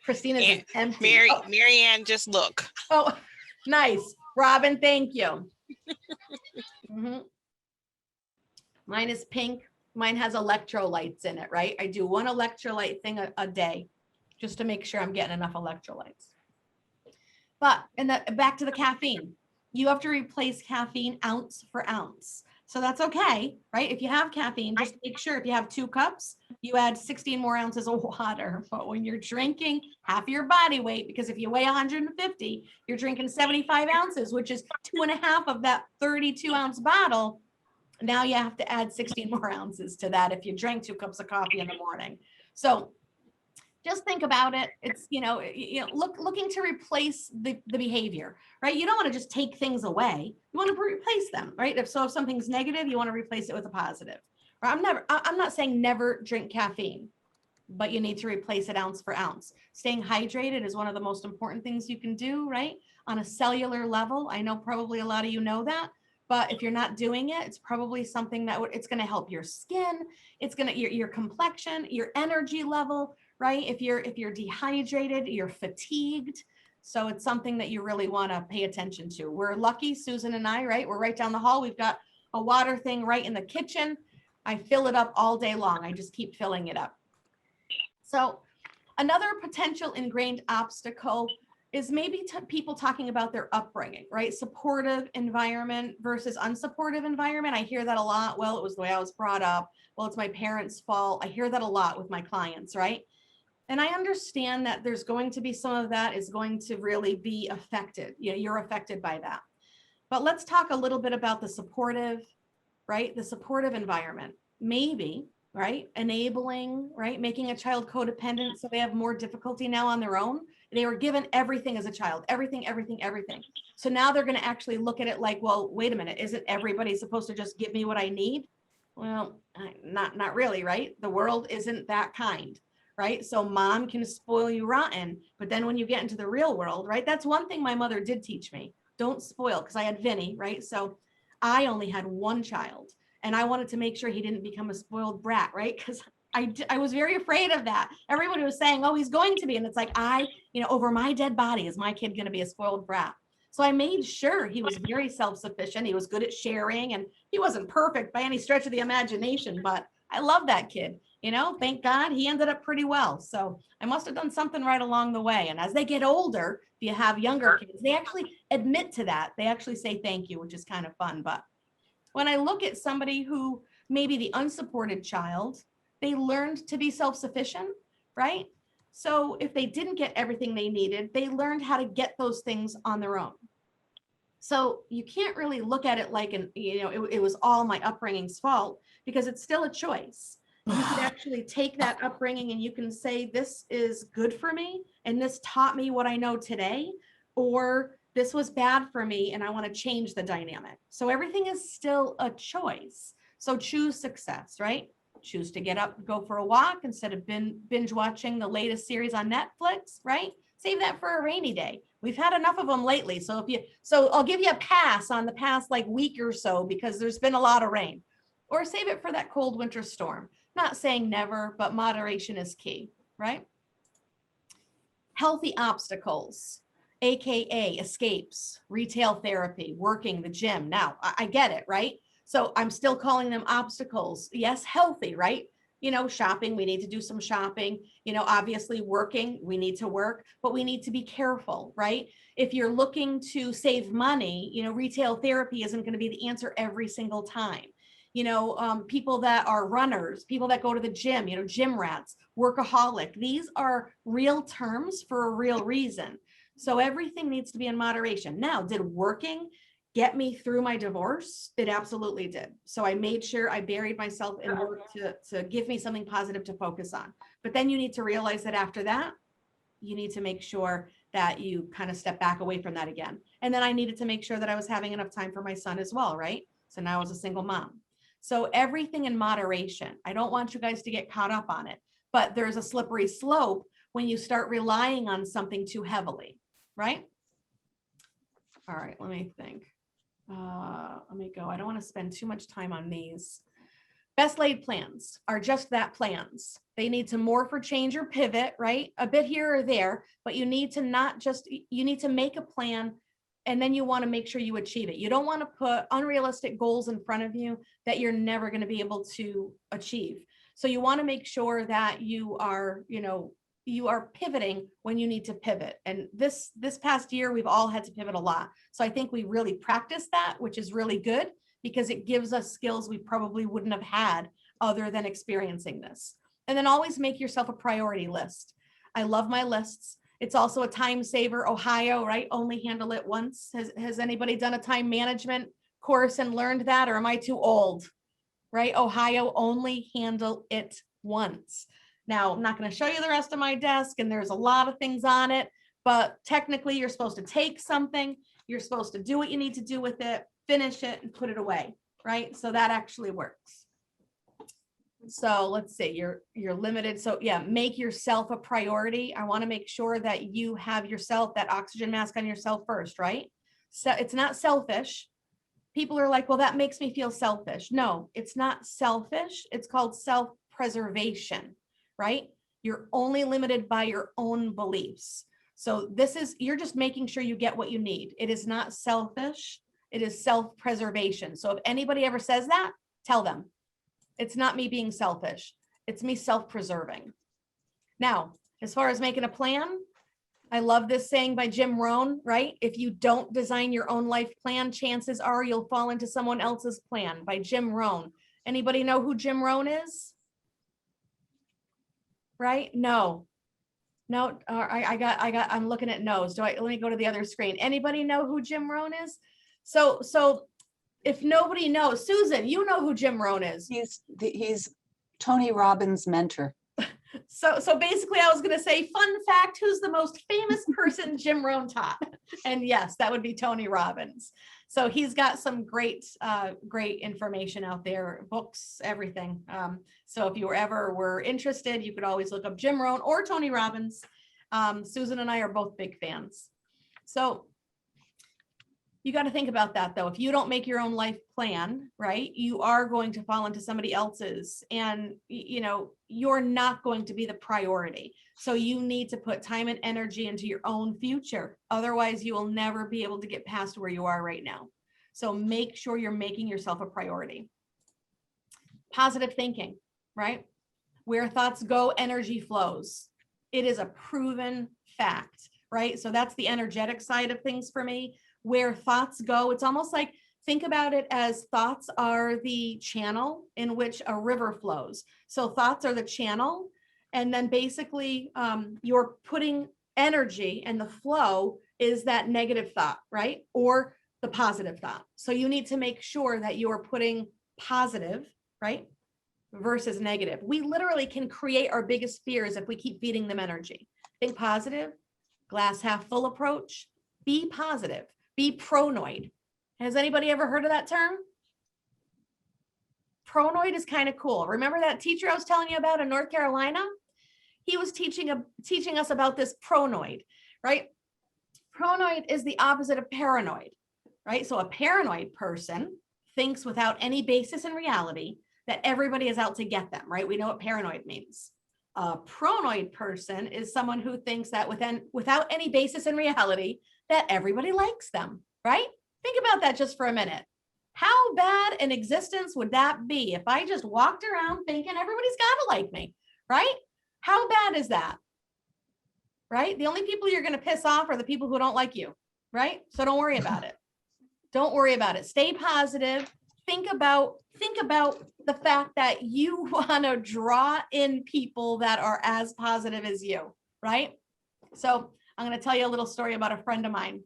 Christina's is empty. Mary Ann, just look. Oh, nice. Robin, thank you. Mine is pink. Mine has electrolytes in it, right? I do one electrolyte thing a day just to make sure I'm getting enough electrolytes. But back to the caffeine. You have to replace caffeine ounce for ounce. So that's okay, right? If you have caffeine, just make sure if you have 2 cups, you add 16 more ounces of water. But when you're drinking half your body weight, because if you weigh 150, you're drinking 75 ounces, which is 2.5 of that 32-ounce bottle. Now you have to add 16 more ounces to that if you drank 2 cups of coffee in the morning. So just think about it. It's, looking to replace the behavior, right? You don't want to just take things away. You want to replace them, right? If something's negative, you want to replace it with a positive. Or I'm not saying never drink caffeine, but you need to replace it ounce for ounce. Staying hydrated is one of the most important things you can do, right? On a cellular level. I know probably a lot of you know that, but if you're not doing it, it's probably something that it's going to help your skin. It's going to, your complexion, your energy level, right? If you're dehydrated, you're fatigued. So it's something that you really want to pay attention to. We're lucky, Susan and I, right? We're right down the hall. We've got a water thing right in the kitchen. I fill it up all day long. I just keep filling it up. So another potential ingrained obstacle is maybe people talking about their upbringing, right? Supportive environment versus unsupportive environment. I hear that a lot. Well, it was the way I was brought up. Well, it's my parents' fault. I hear that a lot with my clients, right? And I understand that there's going to be some of that is going to really be affected. You know, you're affected by that. But let's talk a little bit about the supportive, right? The supportive environment. Maybe, right? Enabling, right? Making a child codependent so they have more difficulty now on their own. They were given everything as a child, everything. So now they're going to actually look at it like, well, wait a minute, isn't everybody supposed to just give me what I need? Well, not really, right? The world isn't that kind, right? So mom can spoil you rotten, but then when you get into the real world, right? That's one thing my mother did teach me. Don't spoil, because I had Vinny, right? So I only had one child and I wanted to make sure he didn't become a spoiled brat, right? Because I was very afraid of that. Everybody was saying, oh, he's going to be. And it's like, over my dead body, is my kid going to be a spoiled brat? So I made sure he was very self-sufficient. He was good at sharing, and he wasn't perfect by any stretch of the imagination, but I love that kid. Thank God he ended up pretty well. So I must have done something right along the way. And as they get older, if you have younger kids, they actually admit to that. They actually say thank you, which is kind of fun. But when I look at somebody who maybe the unsupported child, they learned to be self-sufficient, right? So if they didn't get everything they needed, they learned how to get those things on their own. So you can't really look at it like it was all my upbringing's fault, because it's still a choice. You could actually take that upbringing and you can say, this is good for me and this taught me what I know today, or this was bad for me and I want to change the dynamic. So everything is still a choice. So choose success, right? Choose to get up, go for a walk instead of binge watching the latest series on Netflix, right? Save that for a rainy day. We've had enough of them lately. So I'll give you a pass on the past week or so, because there's been a lot of rain, or save it for that cold winter storm. Not saying never, but moderation is key, right? Healthy obstacles, AKA escapes, retail therapy, working, the gym. Now, I get it, right? So I'm still calling them obstacles. Yes, healthy, right? Shopping, we need to do some shopping. Obviously working, we need to work, but we need to be careful, right? If you're looking to save money, retail therapy isn't going to be the answer every single time. People that are runners, people that go to the gym, gym rats, workaholic, these are real terms for a real reason. So everything needs to be in moderation. Now, did working get me through my divorce? It absolutely did. So I made sure I buried myself in work to give me something positive to focus on. But then you need to realize that after that, you need to make sure that you kind of step back away from that again. And then I needed to make sure that I was having enough time for my son as well, right? So now I was a single mom. So everything in moderation. I don't want you guys to get caught up on it, but there's a slippery slope when you start relying on something too heavily, right? All right, let me think. Let me go. I don't want to spend too much time on these. Best laid plans are just that, plans. They need to morph or change or pivot, right? A bit here or there, but you need to make a plan, and then you want to make sure you achieve it. You don't want to put unrealistic goals in front of you that you're never going to be able to achieve. So you want to make sure that you are pivoting when you need to pivot. And this past year, we've all had to pivot a lot. So I think we really practiced that, which is really good, because it gives us skills we probably wouldn't have had other than experiencing this. And then always make yourself a priority list. I love my lists. It's also a time saver. Ohio, right? Only handle it once. Has anybody done a time management course and learned that, or am I too old? Right? Ohio, only handle it once. Now, I'm not going to show you the rest of my desk, and there's a lot of things on it, but technically you're supposed to take something, you're supposed to do what you need to do with it, finish it, and put it away, right? So that actually works. So let's see, you're limited. So yeah, make yourself a priority. I want to make sure that you have yourself, that oxygen mask on yourself first, right? So it's not selfish. People are like, well, that makes me feel selfish. No, it's not selfish. It's called self-preservation, right? You're only limited by your own beliefs. So you're just making sure you get what you need. It is not selfish. It is self-preservation. So if anybody ever says that, tell them it's not me being selfish. It's me self-preserving. Now, as far as making a plan, I love this saying by Jim Rohn, right? If you don't design your own life plan, chances are you'll fall into someone else's plan, by Jim Rohn. Anybody know who Jim Rohn is? Right? No. I'm looking at no's. Let me go to the other screen. Anybody know who Jim Rohn is? So if nobody knows, Susan, you know who Jim Rohn is. He's Tony Robbins' mentor. So basically I was going to say, fun fact, who's the most famous person Jim Rohn taught? And yes, that would be Tony Robbins. So he's got some great information out there, books, everything. So if you ever were interested, you could always look up Jim Rohn or Tony Robbins. Susan and I are both big fans. So you got to think about that though. If you don't make your own life plan, right, you are going to fall into somebody else's, and you're not going to be the priority. So you need to put time and energy into your own future. Otherwise you will never be able to get past where you are right now. So make sure you're making yourself a priority. Positive thinking, right? Where thoughts go, energy flows. It is a proven fact, right? So that's the energetic side of things for me. Where thoughts go, it's almost like, think about it as thoughts are the channel in which a river flows. So thoughts are the channel, and then basically you're putting energy, and the flow is that negative thought, right? Or the positive thought. So you need to make sure that you're putting positive, right, versus negative. We literally can create our biggest fears if we keep feeding them energy. Think positive, glass half full approach, be positive. Be pronoid. Has anybody ever heard of that term? Pronoid is kind of cool. Remember that teacher I was telling you about in North Carolina? He was teaching us about this pronoid, right? Pronoid is the opposite of paranoid, right? So a paranoid person thinks without any basis in reality that everybody is out to get them, right? We know what paranoid means. A pronoid person is someone who thinks that without any basis in reality, that everybody likes them, right? Think about that just for a minute. How bad an existence would that be if I just walked around thinking everybody's got to like me, right? How bad is that, right? The only people you're going to piss off are the people who don't like you, right? So don't worry about it. Don't worry about it. Stay positive. Think about the fact that you want to draw in people that are as positive as you, right? So I'm going to tell you a little story about a friend of mine.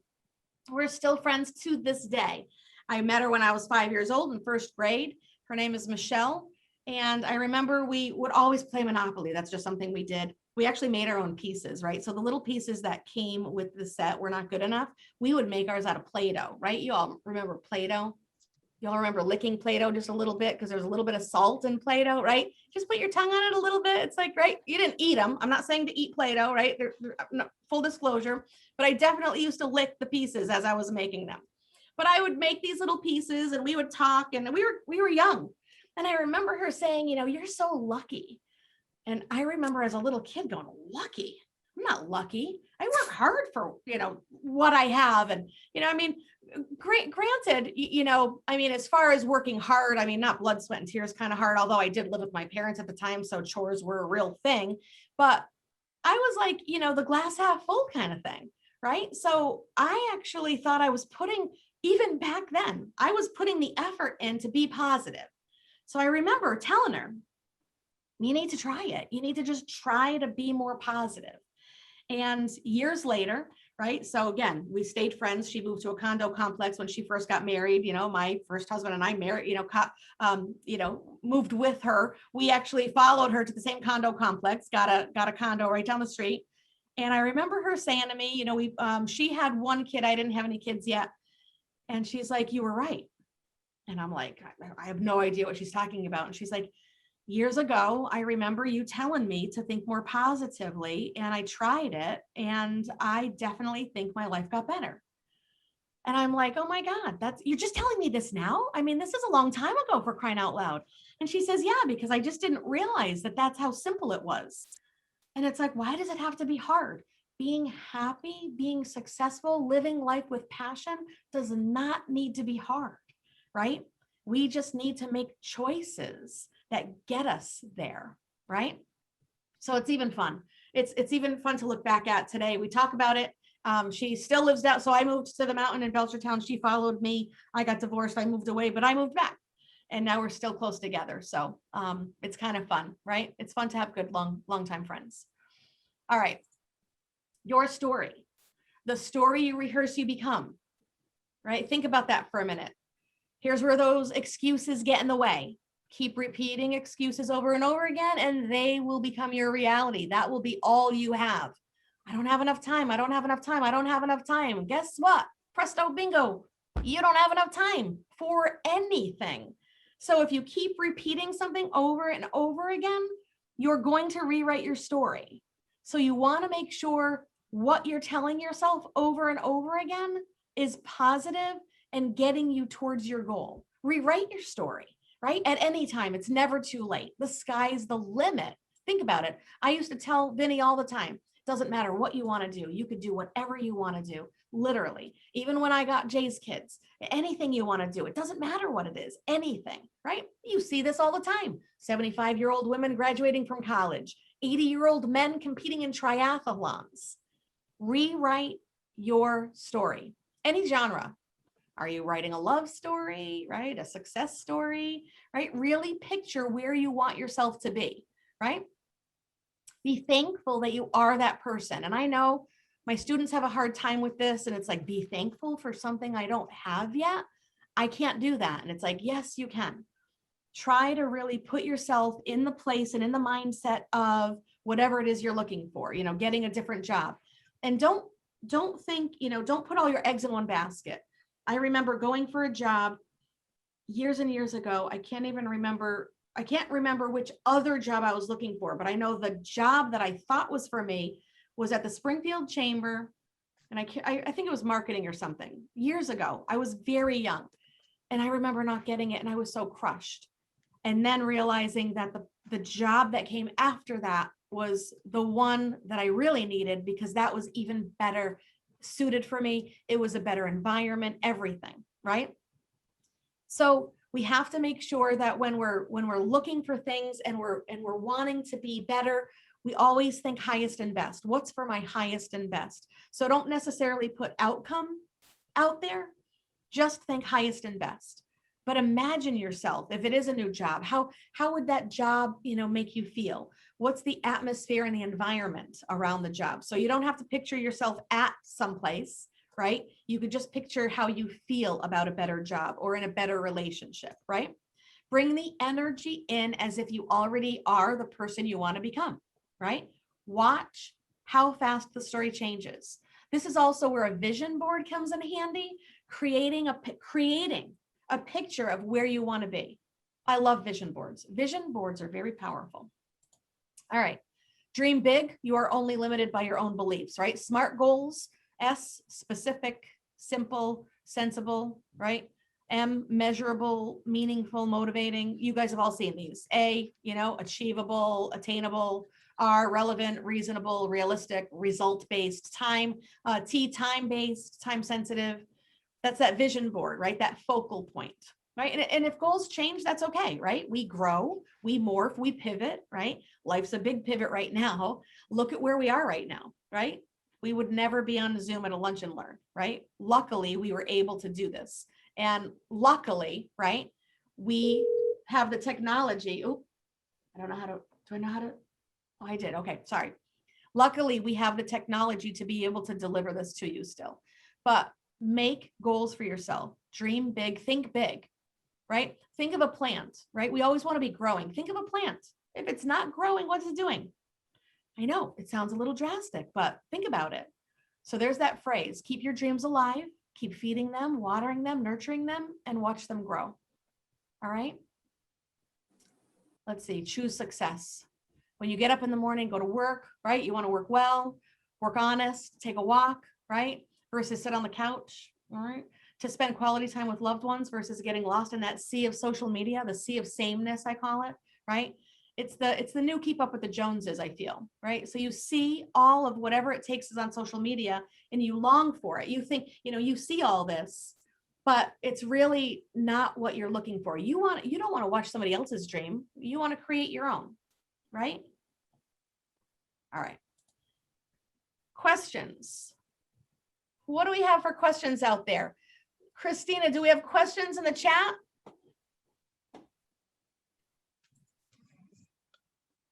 We're still friends to this day. I met her when I was 5 years old in first grade. Her name is Michelle. And I remember we would always play Monopoly. That's just something we did. We actually made our own pieces, right? So the little pieces that came with the set were not good enough. We would make ours out of Play-Doh, right? You all remember Play-Doh? You all remember licking Play-Doh just a little bit because there's a little bit of salt in Play-Doh, right? Just put your tongue on it a little bit. It's like, right? You didn't eat them. I'm not saying to eat Play-Doh, right? No, full disclosure, but I definitely used to lick the pieces as I was making them. But I would make these little pieces and we would talk, and we were young. And I remember her saying, you're so lucky. And I remember as a little kid going, lucky? I'm not lucky. I work hard for, what I have. And, granted, as far as working hard, not blood, sweat, and tears kind of hard, although I did live with my parents at the time, so chores were a real thing. But I was like, the glass half full kind of thing, right? So I actually thought I was even back then, I was putting the effort in to be positive. So I remember telling her, you need to try it. You need to just try to be more positive. And years later, right? So again, we stayed friends. She moved to a condo complex when she first got married. My first husband and I married, moved with her. We actually followed her to the same condo complex, got a condo right down the street. And I remember her saying to me, she had one kid. I didn't have any kids yet. And she's like, you were right. And I'm like, I have no idea what she's talking about. And she's like, years ago, I remember you telling me to think more positively, and I tried it, and I definitely think my life got better. And I'm like, oh my God, you're just telling me this now? This is a long time ago, for crying out loud. And she says, yeah, because I just didn't realize that that's how simple it was. And it's like, why does it have to be hard? being happy, being successful, living life with passion does not need to be hard, right? We just need to make choices that get us there, right? So it's even fun. It's even fun to look back at today. We talk about it. She still lives down. So I moved to the mountain in Belchertown. She followed me. I got divorced. I moved away, but I moved back. And now we're still close together. So it's kind of fun, right? It's fun to have good, long time friends. All right. Your story, the story you rehearse, you become, right? Think about that for a minute. Here's where those excuses get in the way. Keep repeating excuses over and over again, and they will become your reality. That will be all you have. I don't have enough time. I don't have enough time. I don't have enough time. Guess what? Presto bingo. You don't have enough time for anything. So if you keep repeating something over and over again, you're going to rewrite your story. So you want to make sure what you're telling yourself over and over again is positive and getting you towards your goal. Rewrite your story, right? At any time, it's never too late. The sky's the limit. Think about it. I used to tell Vinny all the time, doesn't matter what you want to do. You could do whatever you want to do, literally. Even when I got Jay's kids, anything you want to do, it doesn't matter what it is, anything, right? You see this all the time. 75-year-old women graduating from college, 80-year-old men competing in triathlons. Rewrite your story, any genre. Are you writing a love story, right? A success story, right? Really picture where you want yourself to be, right? Be thankful that you are that person. And I know my students have a hard time with this, and it's like, be thankful for something I don't have yet. I can't do that. And it's like, yes, you can. Try to really put yourself in the place and in the mindset of whatever it is you're looking for, getting a different job. And don't think, don't put all your eggs in one basket. I remember going for a job years and years ago. I can't remember which other job I was looking for, but I know the job that I thought was for me was at the Springfield Chamber. And I think it was marketing or something years ago. I was very young, and I remember not getting it. And I was so crushed. And then realizing that the job that came after that was the one that I really needed, because that was even better suited for me. It was a better environment, everything, right? So we have to make sure that when we're looking for things and we're wanting to be better, we always think highest and best. What's for my highest and best? So don't necessarily put outcome out there, just think highest and best. But imagine yourself, if it is a new job, how would that job, make you feel? What's the atmosphere and the environment around the job? So you don't have to picture yourself at someplace, right? You could just picture how you feel about a better job or in a better relationship, right? Bring the energy in as if you already are the person you want to become, right? Watch how fast the story changes. This is also where a vision board comes in handy, creating a picture of where you want to be. I love vision boards. Vision boards are very powerful. All right. Dream big. You are only limited by your own beliefs, right? SMART goals. S, specific, simple, sensible, right? M, measurable, meaningful, motivating. You guys have all seen these. A, achievable, attainable. R, relevant, reasonable, realistic, result-based. Time. T, time-based, time-sensitive. That's that vision board, right? That focal point, right? And if goals change, that's okay, right? We grow, we morph, we pivot, right? Life's a big pivot right now. Look at where we are right now, right? We would never be on Zoom at a lunch and learn, right? Luckily, we were able to do this. And luckily, right, we have the technology. Oh, I don't know how to, do I know how to? Oh, I did. Okay, sorry. Luckily, we have the technology to be able to deliver this to you still. But make goals for yourself. Dream big, think big, right? Think of a plant, right? We always want to be growing. Think of a plant. If it's not growing, what's it doing? I know it sounds a little drastic, but think about it. So there's that phrase, keep your dreams alive, keep feeding them, watering them, nurturing them, and watch them grow. All right. Let's see, choose success. When you get up in the morning, go to work, right? You want to work well, work honest, take a walk, right? Versus sit on the couch, all right? To spend quality time with loved ones versus getting lost in that sea of social media, the sea of sameness, I call it, right? it's the new Keep Up with the Joneses, I feel, right? So you see all of whatever it takes is on social media and you long for it. You think, you see all this, but it's really not what you're looking for. You don't want to watch somebody else's dream. You want to create your own, right? All right. Questions. What do we have for questions out there? Christina, do we have questions in the chat?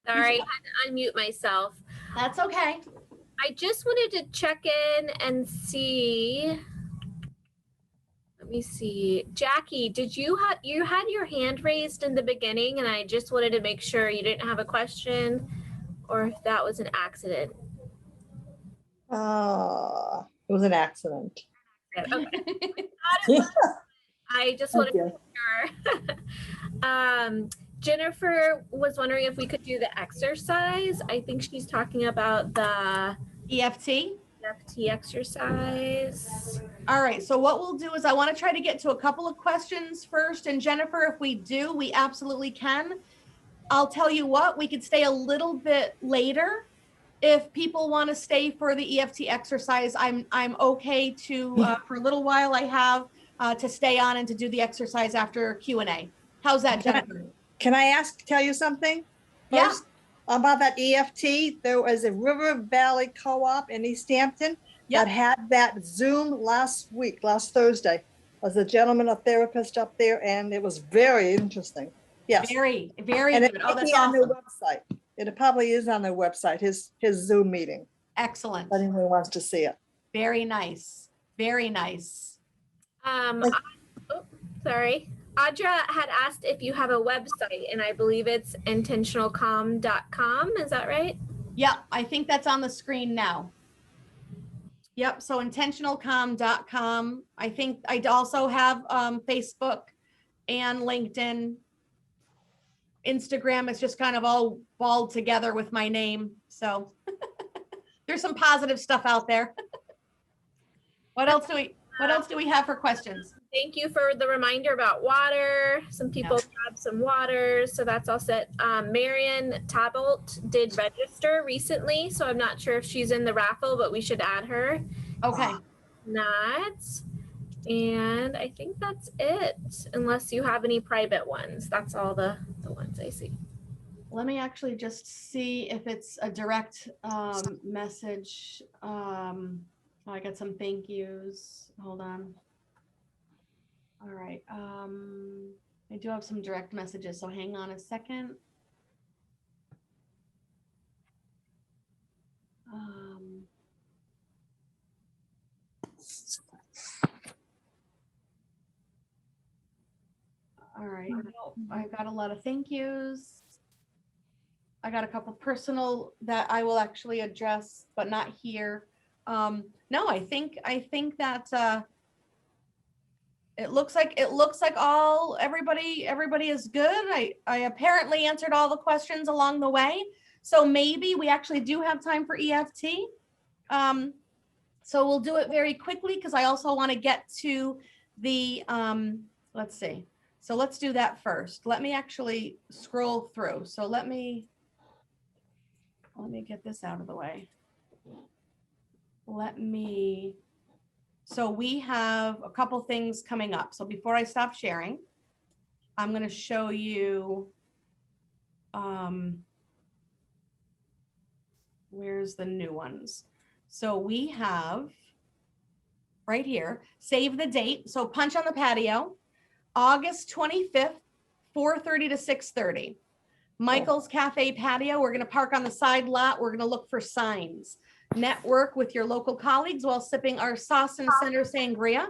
Sorry, I had to unmute myself. That's okay. I just wanted to check in and see. Let me see. Jackie, did you had your hand raised in the beginning, and I just wanted to make sure you didn't have a question or if that was an accident. It was an accident. Okay. I just wanted to make sure. Jennifer was wondering if we could do the exercise. I think she's talking about the EFT. EFT exercise. All right, so what we'll do is I want to try to get to a couple of questions first. And Jennifer, if we do, we absolutely can. I'll tell you what, we could stay a little bit later. If people want to stay for the EFT exercise, I'm okay to, for a little while I have to stay on and to do the exercise after Q&A. How's that, Jennifer? Can I tell you something? Yeah. First, about that EFT, there was a River Valley Co-op in East Hampton Yep. that had that Zoom last Thursday. Was a gentleman, a therapist up there, and it was very interesting. Yes. Very, very And it good. might Oh, that's be on their awesome. website. It probably is on their website, his Zoom meeting, Excellent. if anyone wants to see it. Very nice. Very nice. Sorry. Audra had asked if you have a website, and I believe it's intentionalcalm.com. Is that right? Yep, I think that's on the screen now. Yep, so intentionalcalm.com. I think I also have Facebook and LinkedIn. Instagram is just kind of all balled together with my name. So there's some positive stuff out there. What else do we have for questions? Thank you for the reminder about water. Some people grabbed some water, so that's all set. Marion Tabolt did register recently, so I'm not sure if she's in the raffle, but we should add her. Okay. Not. And I think that's it, unless you have any private ones. That's all the ones I see. Let me actually just see if it's a direct message. I got some thank yous. Hold on. All right. I do have some direct messages, so hang on a second. All right. I got a lot of thank yous. I got a couple personal that I will actually address, but not here. No, I think that it looks like everybody is good. I apparently answered all the questions along the way. So maybe we actually do have time for EFT. So we'll do it very quickly because I also want to get to the let's see. So let's do that first. Let me actually scroll through. So let me get this out of the way. So we have a couple things coming up. So before I stop sharing, I'm going to show you, where's the new ones? So we have right here, save the date. So punch on the patio, August 25th, 4:30 to 6:30. Michael's Cafe Patio. We're going to park on the side lot. We're going to look for signs. Network with your local colleagues while sipping our sauce and center sangria.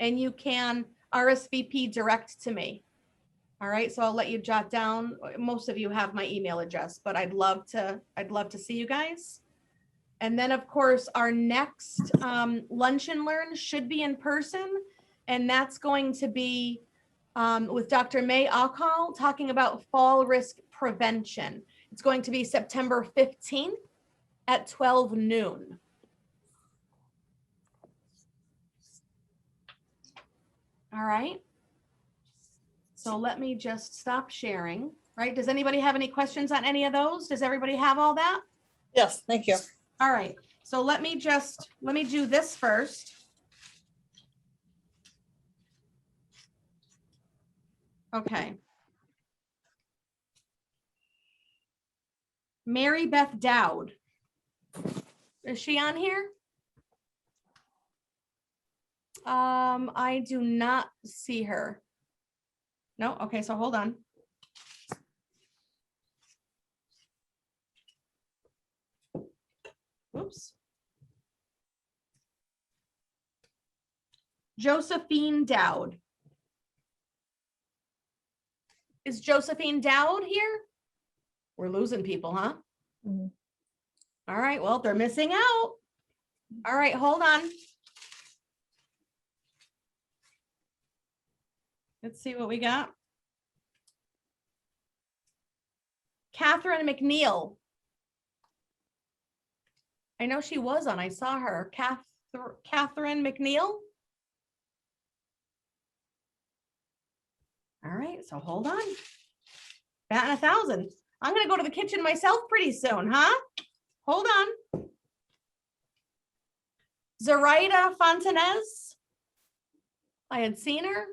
And you can RSVP direct to me. All right. So I'll let you jot down. Most of you have my email address, but I'd love to see you guys. And then of course, our next Lunch and Learn should be in person. And that's going to be with Dr. May Akal talking about fall risk prevention. It's going to be September 15th at 12 noon. All right. So let me just stop sharing. right? Does anybody have any questions on any of those? Does everybody have all that? Yes, thank you. All right, so let me do this first. Okay. Mary Beth Dowd. Is she on here? I do not see her. No, okay, so hold on. Oops. Josephine Dowd. Is Josephine Dowd here? We're losing people, huh? Mhm. All right, well, they're missing out. All right, hold on. Let's see what we got. Catherine McNeil. I know she was on, I saw her. Catherine McNeil. All right, so hold on. Batting 1,000. I'm gonna go to the kitchen myself pretty soon, huh? Hold on. Zoraida Fontanez. I had seen her.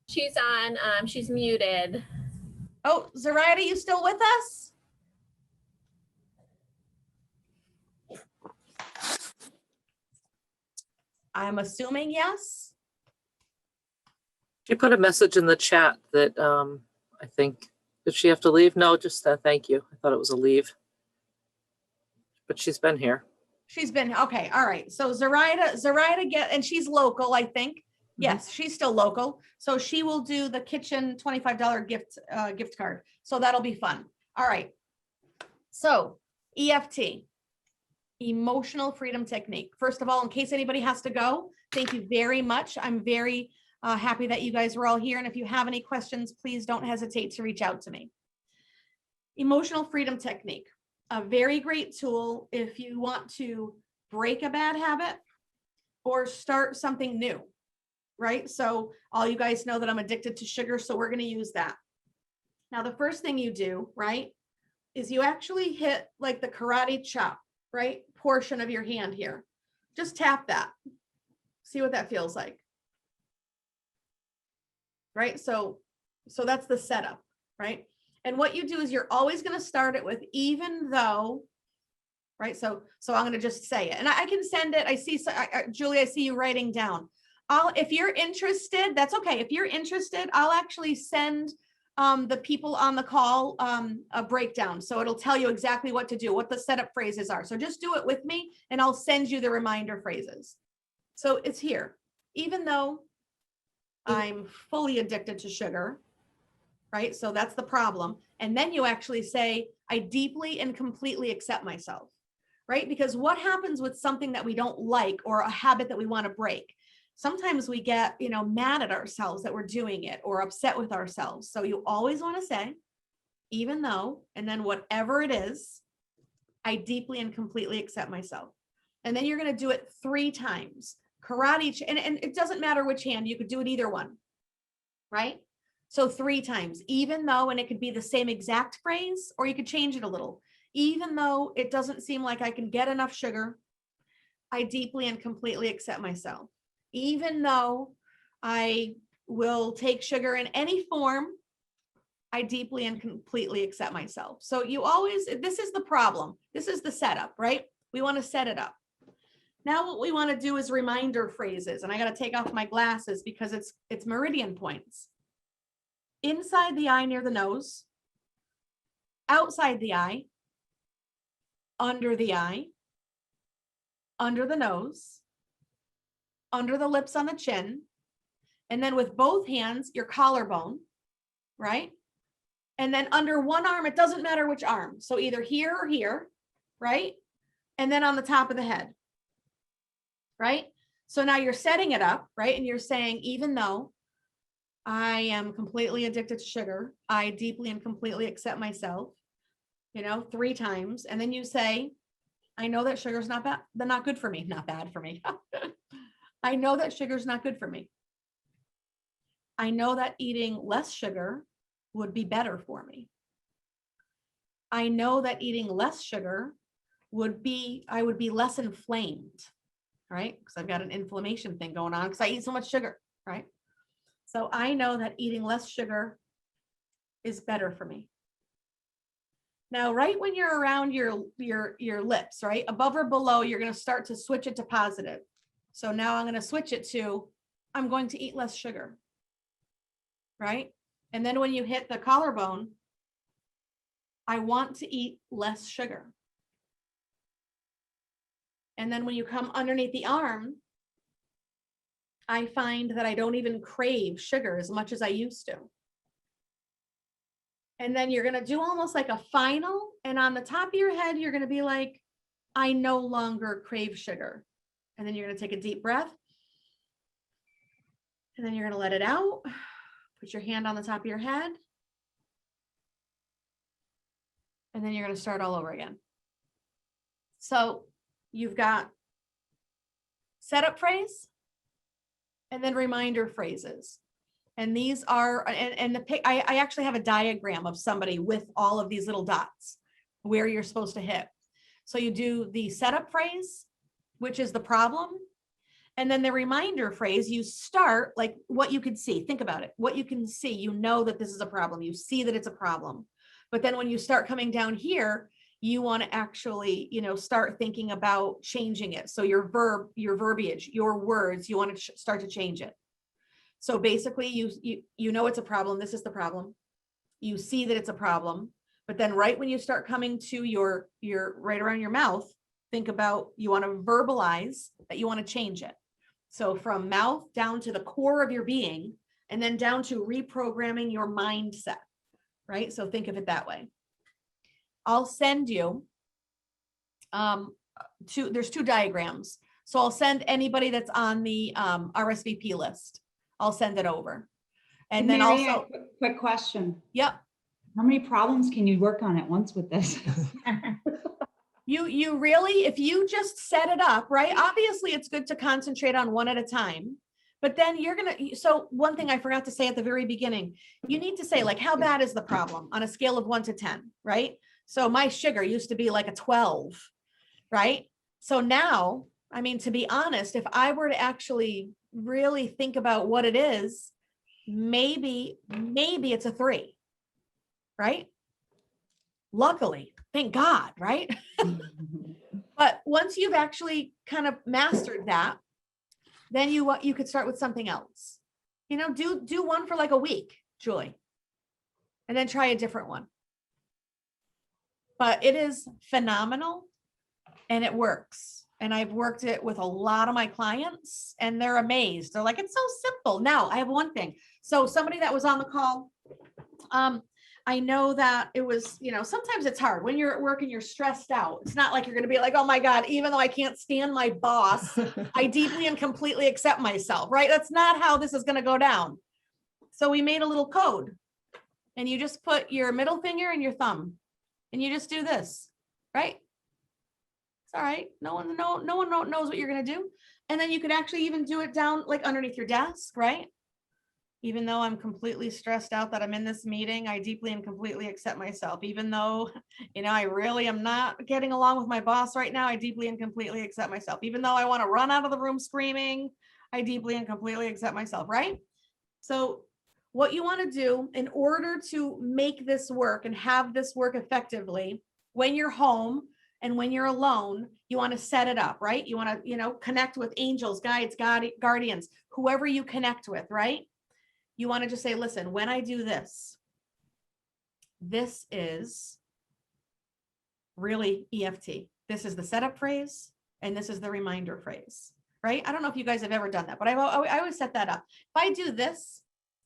She's on, she's muted. Oh, Zoraida, you still with us? I'm assuming yes. She put a message in the chat that I think, did she have to leave? No, just thank you. I thought it was a leave. But she's been here. She's been, okay, all right. So Zoraida and she's local, I think. Yes, she's still local. So she will do the kitchen $25 gift card. So that'll be fun. All right. So EFT, emotional freedom technique. First of all, in case anybody has to go, thank you very much. I'm very happy that you guys were all here. And if you have any questions, please don't hesitate to reach out to me. Emotional freedom technique, a very great tool if you want to break a bad habit or start something new, right? So all you guys know that I'm addicted to sugar, so we're going to use that. Now, the first thing you do, right, is you actually hit like the karate chop, right, portion of your hand here. Just tap that. See what that feels like. Right? So that's the setup, right? And what you do is you're always going to start it with even though, right? So I'm going to just say it, and I can send it. I see, Julie, I see you writing down. If you're interested, that's okay. If you're interested, I'll actually send the people on the call a breakdown. So it'll tell you exactly what to do, what the setup phrases are. So just do it with me and I'll send you the reminder phrases. So it's here. Even though I'm fully addicted to sugar, right? So that's the problem. And then you actually say, I deeply and completely accept myself, right? Because what happens with something that we don't like or a habit that we want to break? Sometimes we get, mad at ourselves that we're doing it or upset with ourselves. So you always want to say, even though, and then whatever it is, I deeply and completely accept myself. And then you're going to do it 3 times. Karate, and it doesn't matter which hand, you could do it either one, right? So 3 times, even though, and it could be the same exact phrase, or you could change it a little. Even though it doesn't seem like I can get enough sugar, I deeply and completely accept myself. Even though I will take sugar in any form, I deeply and completely accept myself. So you always, this is the problem. This is the setup, right? We want to set it up. Now what we want to do is reminder phrases, and I got to take off my glasses because it's meridian points. Inside the eye near the nose, outside the eye, under the eye, under the nose, under the lips on the chin, and then with both hands, your collarbone, right? And then under one arm, it doesn't matter which arm. So either here or here, right? And then on the top of the head, right? So now you're setting it up, right? And you're saying, even though I am completely addicted to sugar, I deeply and completely accept myself, 3 times. And then you say, I know that sugar's not bad, not good for me, not bad for me. I know that sugar's not good for me. I know that eating less sugar would be better for me. I know that eating less sugar I would be less inflamed, right? Because I've got an inflammation thing going on because I eat so much sugar, right? So I know that eating less sugar is better for me. Now, right when you're around your lips, right? Above or below, you're going to start to switch it to positive. So now I'm going to switch it to, I'm going to eat less sugar, right? And then when you hit the collarbone, I want to eat less sugar. And then when you come underneath the arm, I find that I don't even crave sugar as much as I used to. And then you're going to do almost like a final. And on the top of your head, you're going to be like, I no longer crave sugar. And then you're going to take a deep breath. And then you're going to let it out. Put your hand on the top of your head. And then you're going to start all over again. So you've got setup phrase and then reminder phrases. And these are, I actually have a diagram of somebody with all of these little dots where you're supposed to hit. So you do the setup phrase, which is the problem. And then the reminder phrase, you start like what you can see. Think about it. What you can see, you know that this is a problem. You see that it's a problem. But then when you start coming down here, you want to actually, start thinking about changing it. So your verbiage, your words, you want to start to change it. So basically you know it's a problem. This is the problem. You see that it's a problem. But then right when you start coming to your right around your mouth, think about, you want to verbalize that you want to change it. So from mouth down to the core of your being, and then down to reprogramming your mindset, right? So think of it that way. I'll send you there's two diagrams. So I'll send anybody that's on the RSVP list. I'll send it over. And then Mary, also, quick question. Yep. How many problems can you work on at once with this? You really, if you just set it up, right? Obviously it's good to concentrate on one at a time, but then so one thing I forgot to say at the very beginning, you need to say like, how bad is the problem on a scale of 1 to 10, right? So my sugar used to be like a 12, right? So now, I mean, to be honest, if I were to actually really think about what it is, maybe it's a 3, right? Luckily, thank God, right? But once you've actually kind of mastered that, then you could start with something else. Do one for like a week, Julie, and then try a different one. But it is phenomenal and it works. And I've worked it with a lot of my clients and they're amazed. They're like, it's so simple. Now I have one thing. So somebody that was on the call, I know that it was, sometimes it's hard when you're at work and you're stressed out. It's not like you're going to be like, oh my God, even though I can't stand my boss, I deeply and completely accept myself, right? That's not how this is going to go down. So we made a little code and you just put your middle finger and your thumb and you just do this, right? It's all right. No one knows what you're going to do. And then you could actually even do it down like underneath your desk, right? Even though I'm completely stressed out that I'm in this meeting, I deeply and completely accept myself. Even though, I really am not getting along with my boss right now, I deeply and completely accept myself. Even though I want to run out of the room screaming, I deeply and completely accept myself, right? So what you want to do in order to make this work and have this work effectively, when you're home and when you're alone, you want to set it up, right? You want to, connect with angels, guides, guardians, whoever you connect with, right? You want to just say, listen, when I do this, this is really EFT. This is the setup phrase, and this is the reminder phrase, right? I don't know if you guys have ever done that, but I always set that up. If I do this,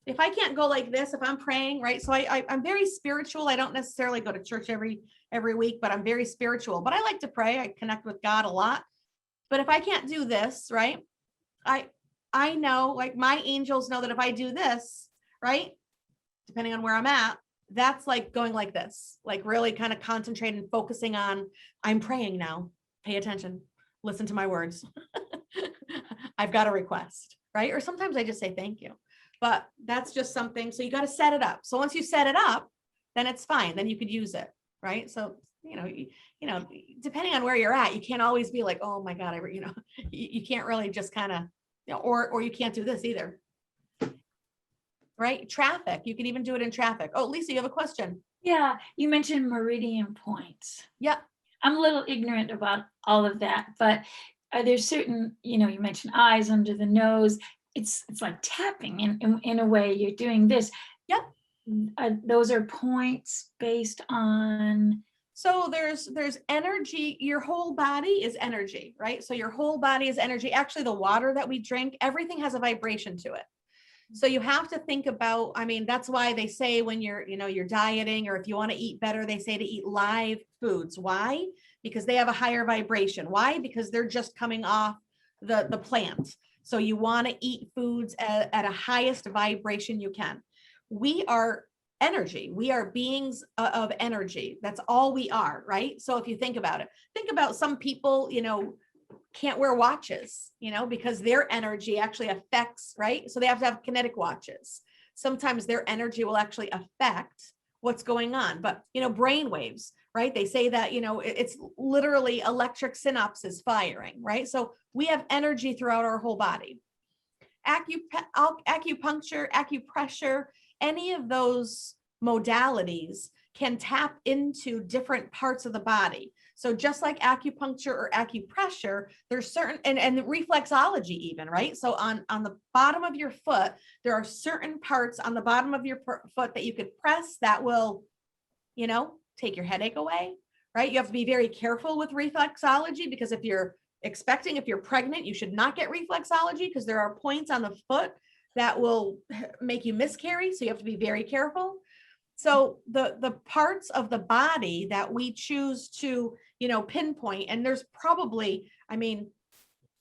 if I can't go like this, if I'm praying, right? So I'm very spiritual. I don't necessarily go to church every week, but I'm very spiritual. But I like to pray. I connect with God a lot. But if I can't do this, right? I know, like my angels know that if I do this, right, depending on where I'm at, that's like going like this, like really kind of concentrating and focusing on, I'm praying now, pay attention, listen to my words. I've got a request, right? Or sometimes I just say thank you, but that's just something. So you got to set it up. So once you set it up, then it's fine. Then you could use it, right? So, depending on where you're at, you can't always be like, oh my God, you can't really just kind of, or you can't do this either. Right? Traffic, you can even do it in traffic. Oh, Lisa, you have a question? Yeah, you mentioned meridian points. Yep. I'm a little ignorant about all of that, but are there certain, you mentioned eyes, under the nose. It's like tapping in a way. You're doing this. Yep. Those are points based on. So there's energy. Your whole body is energy, right? So your whole body is energy. Actually, the water that we drink, everything has a vibration to it. So you have to think about, that's why they say when you're dieting, or if you want to eat better, they say to eat live foods. Why? Because they have a higher vibration. Why? Because they're just coming off the plant. So you want to eat foods at a highest vibration you can. We are energy. We are beings of energy. That's all we are, right? So if you think about some people, can't wear watches, because their energy actually affects, right? So they have to have kinetic watches. Sometimes their energy will actually affect what's going on. But, brain waves, right? They say that, it's literally electric synapses firing, right? So we have energy throughout our whole body. Acupuncture, acupressure, any of those modalities can tap into different parts of the body. So just like acupuncture or acupressure, there's certain, and reflexology even, right? So on the bottom of your foot, there are certain parts on the bottom of your foot that you could press that will, take your headache away, right? You have to be very careful with reflexology, because if you're pregnant, you should not get reflexology, because there are points on the foot that will make you miscarry. So you have to be very careful. So the parts of the body that we choose to, pinpoint, and there's probably,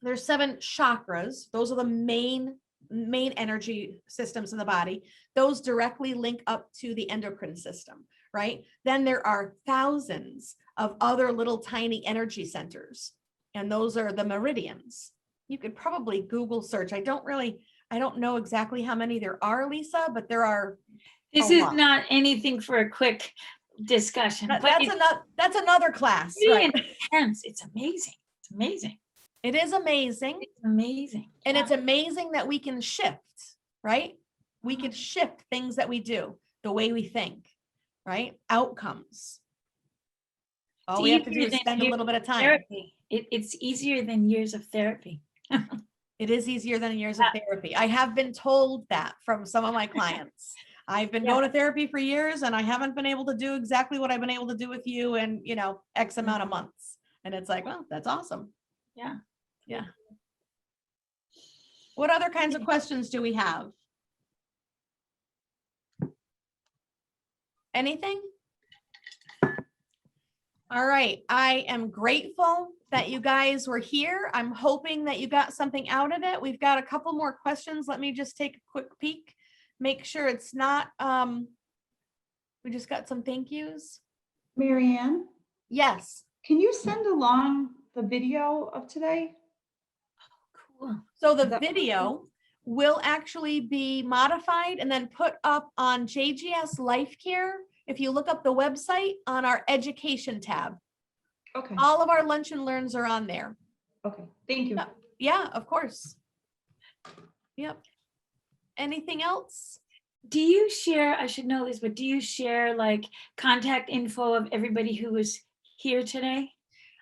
there's 7 chakras. Those are the main energy systems in the body. Those directly link up to the endocrine system, right? Then there are thousands of other little tiny energy centers, and those are the meridians. You could probably Google search. I don't know exactly how many there are, Lisa, but there are. This is not anything for a quick discussion. That's another class. Really right? Intense. It's amazing. It's amazing. It is amazing. It's amazing. And it's amazing that we can shift, right? We can shift things that we do, the way we think, right? Outcomes. All we have to do is spend a little bit of time. Therapy. It's easier than years of therapy. It is easier than years of therapy. I have been told that from some of my clients. I've been going to therapy for years, and I haven't been able to do exactly what I've been able to do with you in, X amount of months. And it's like, well, that's awesome. Yeah. Yeah. What other kinds of questions do we have? Anything? All right. I am grateful that you guys were here. I'm hoping that you got something out of it. We've got a couple more questions. Let me just take a quick peek. Make sure it's not, we just got some thank yous. Marianne, Yes. can you send along the video of today? Cool. So the video will actually be modified and then put up on JGS Life Care. If you look up the website on our education tab, Okay. all of our lunch and learns are on there. Okay. Thank you. Yeah, of course. Yep. Anything else? Do you share, I should know this, but do you share like contact info of everybody who was here today?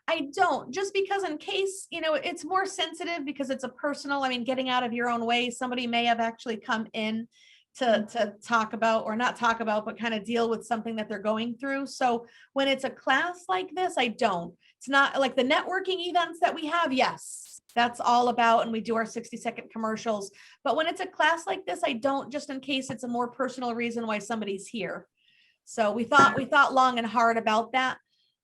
I don't, just because in case, it's more sensitive because it's a personal, getting out of your own way. Somebody may have actually come in to talk about, or not talk about, but kind of deal with something that they're going through. So when it's a class like this, I don't. It's not like the networking events that we have. Yes, that's all about, and we do our 60-second commercials. But when it's a class like this, I don't, just in case it's a more personal reason why somebody's here. So we thought long and hard about that.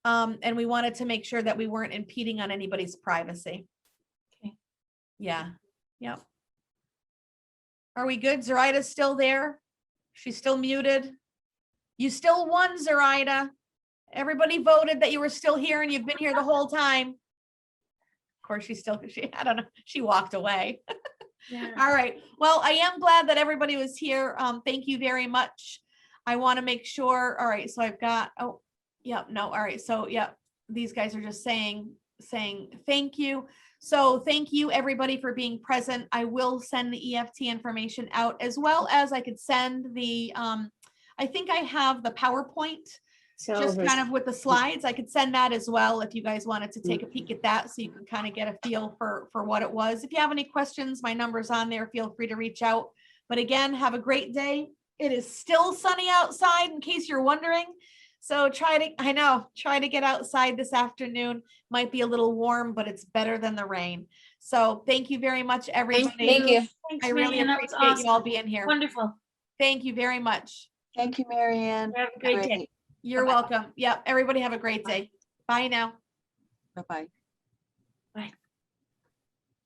And we wanted to make sure that we weren't impeding on anybody's privacy. Okay. Yeah. Yep. Are we good? Zoraida's still there. She's still muted. You still won, Zoraida. Everybody voted that you were still here, and you've been here the whole time. Of course, I don't know. She walked away. Yeah. All right. Well, I am glad that everybody was here. Thank you very much. I want to make sure. All right. So I've got, Yep, no, all right, so, yep, these guys are just saying thank you. So thank you, everybody, for being present. I will send the EFT information out, as well as I could send the, I think I have the PowerPoint, just kind of with the slides. I could send that as well if you guys wanted to take a peek at that, so you can kind of get a feel for what it was. If you have any questions, my number's on there. Feel free to reach out. But again, have a great day. It is still sunny outside, in case you're wondering. So try to get outside this afternoon. Might be a little warm, but it's better than the rain. So thank you very much, everybody. Thank you. Thanks, I really Marianne, that was appreciate you all awesome. being here. Wonderful. Thank you very much. Thank you, Marianne. Have a great day. You're welcome. Yep. Everybody have a great day. Bye now. Bye-bye.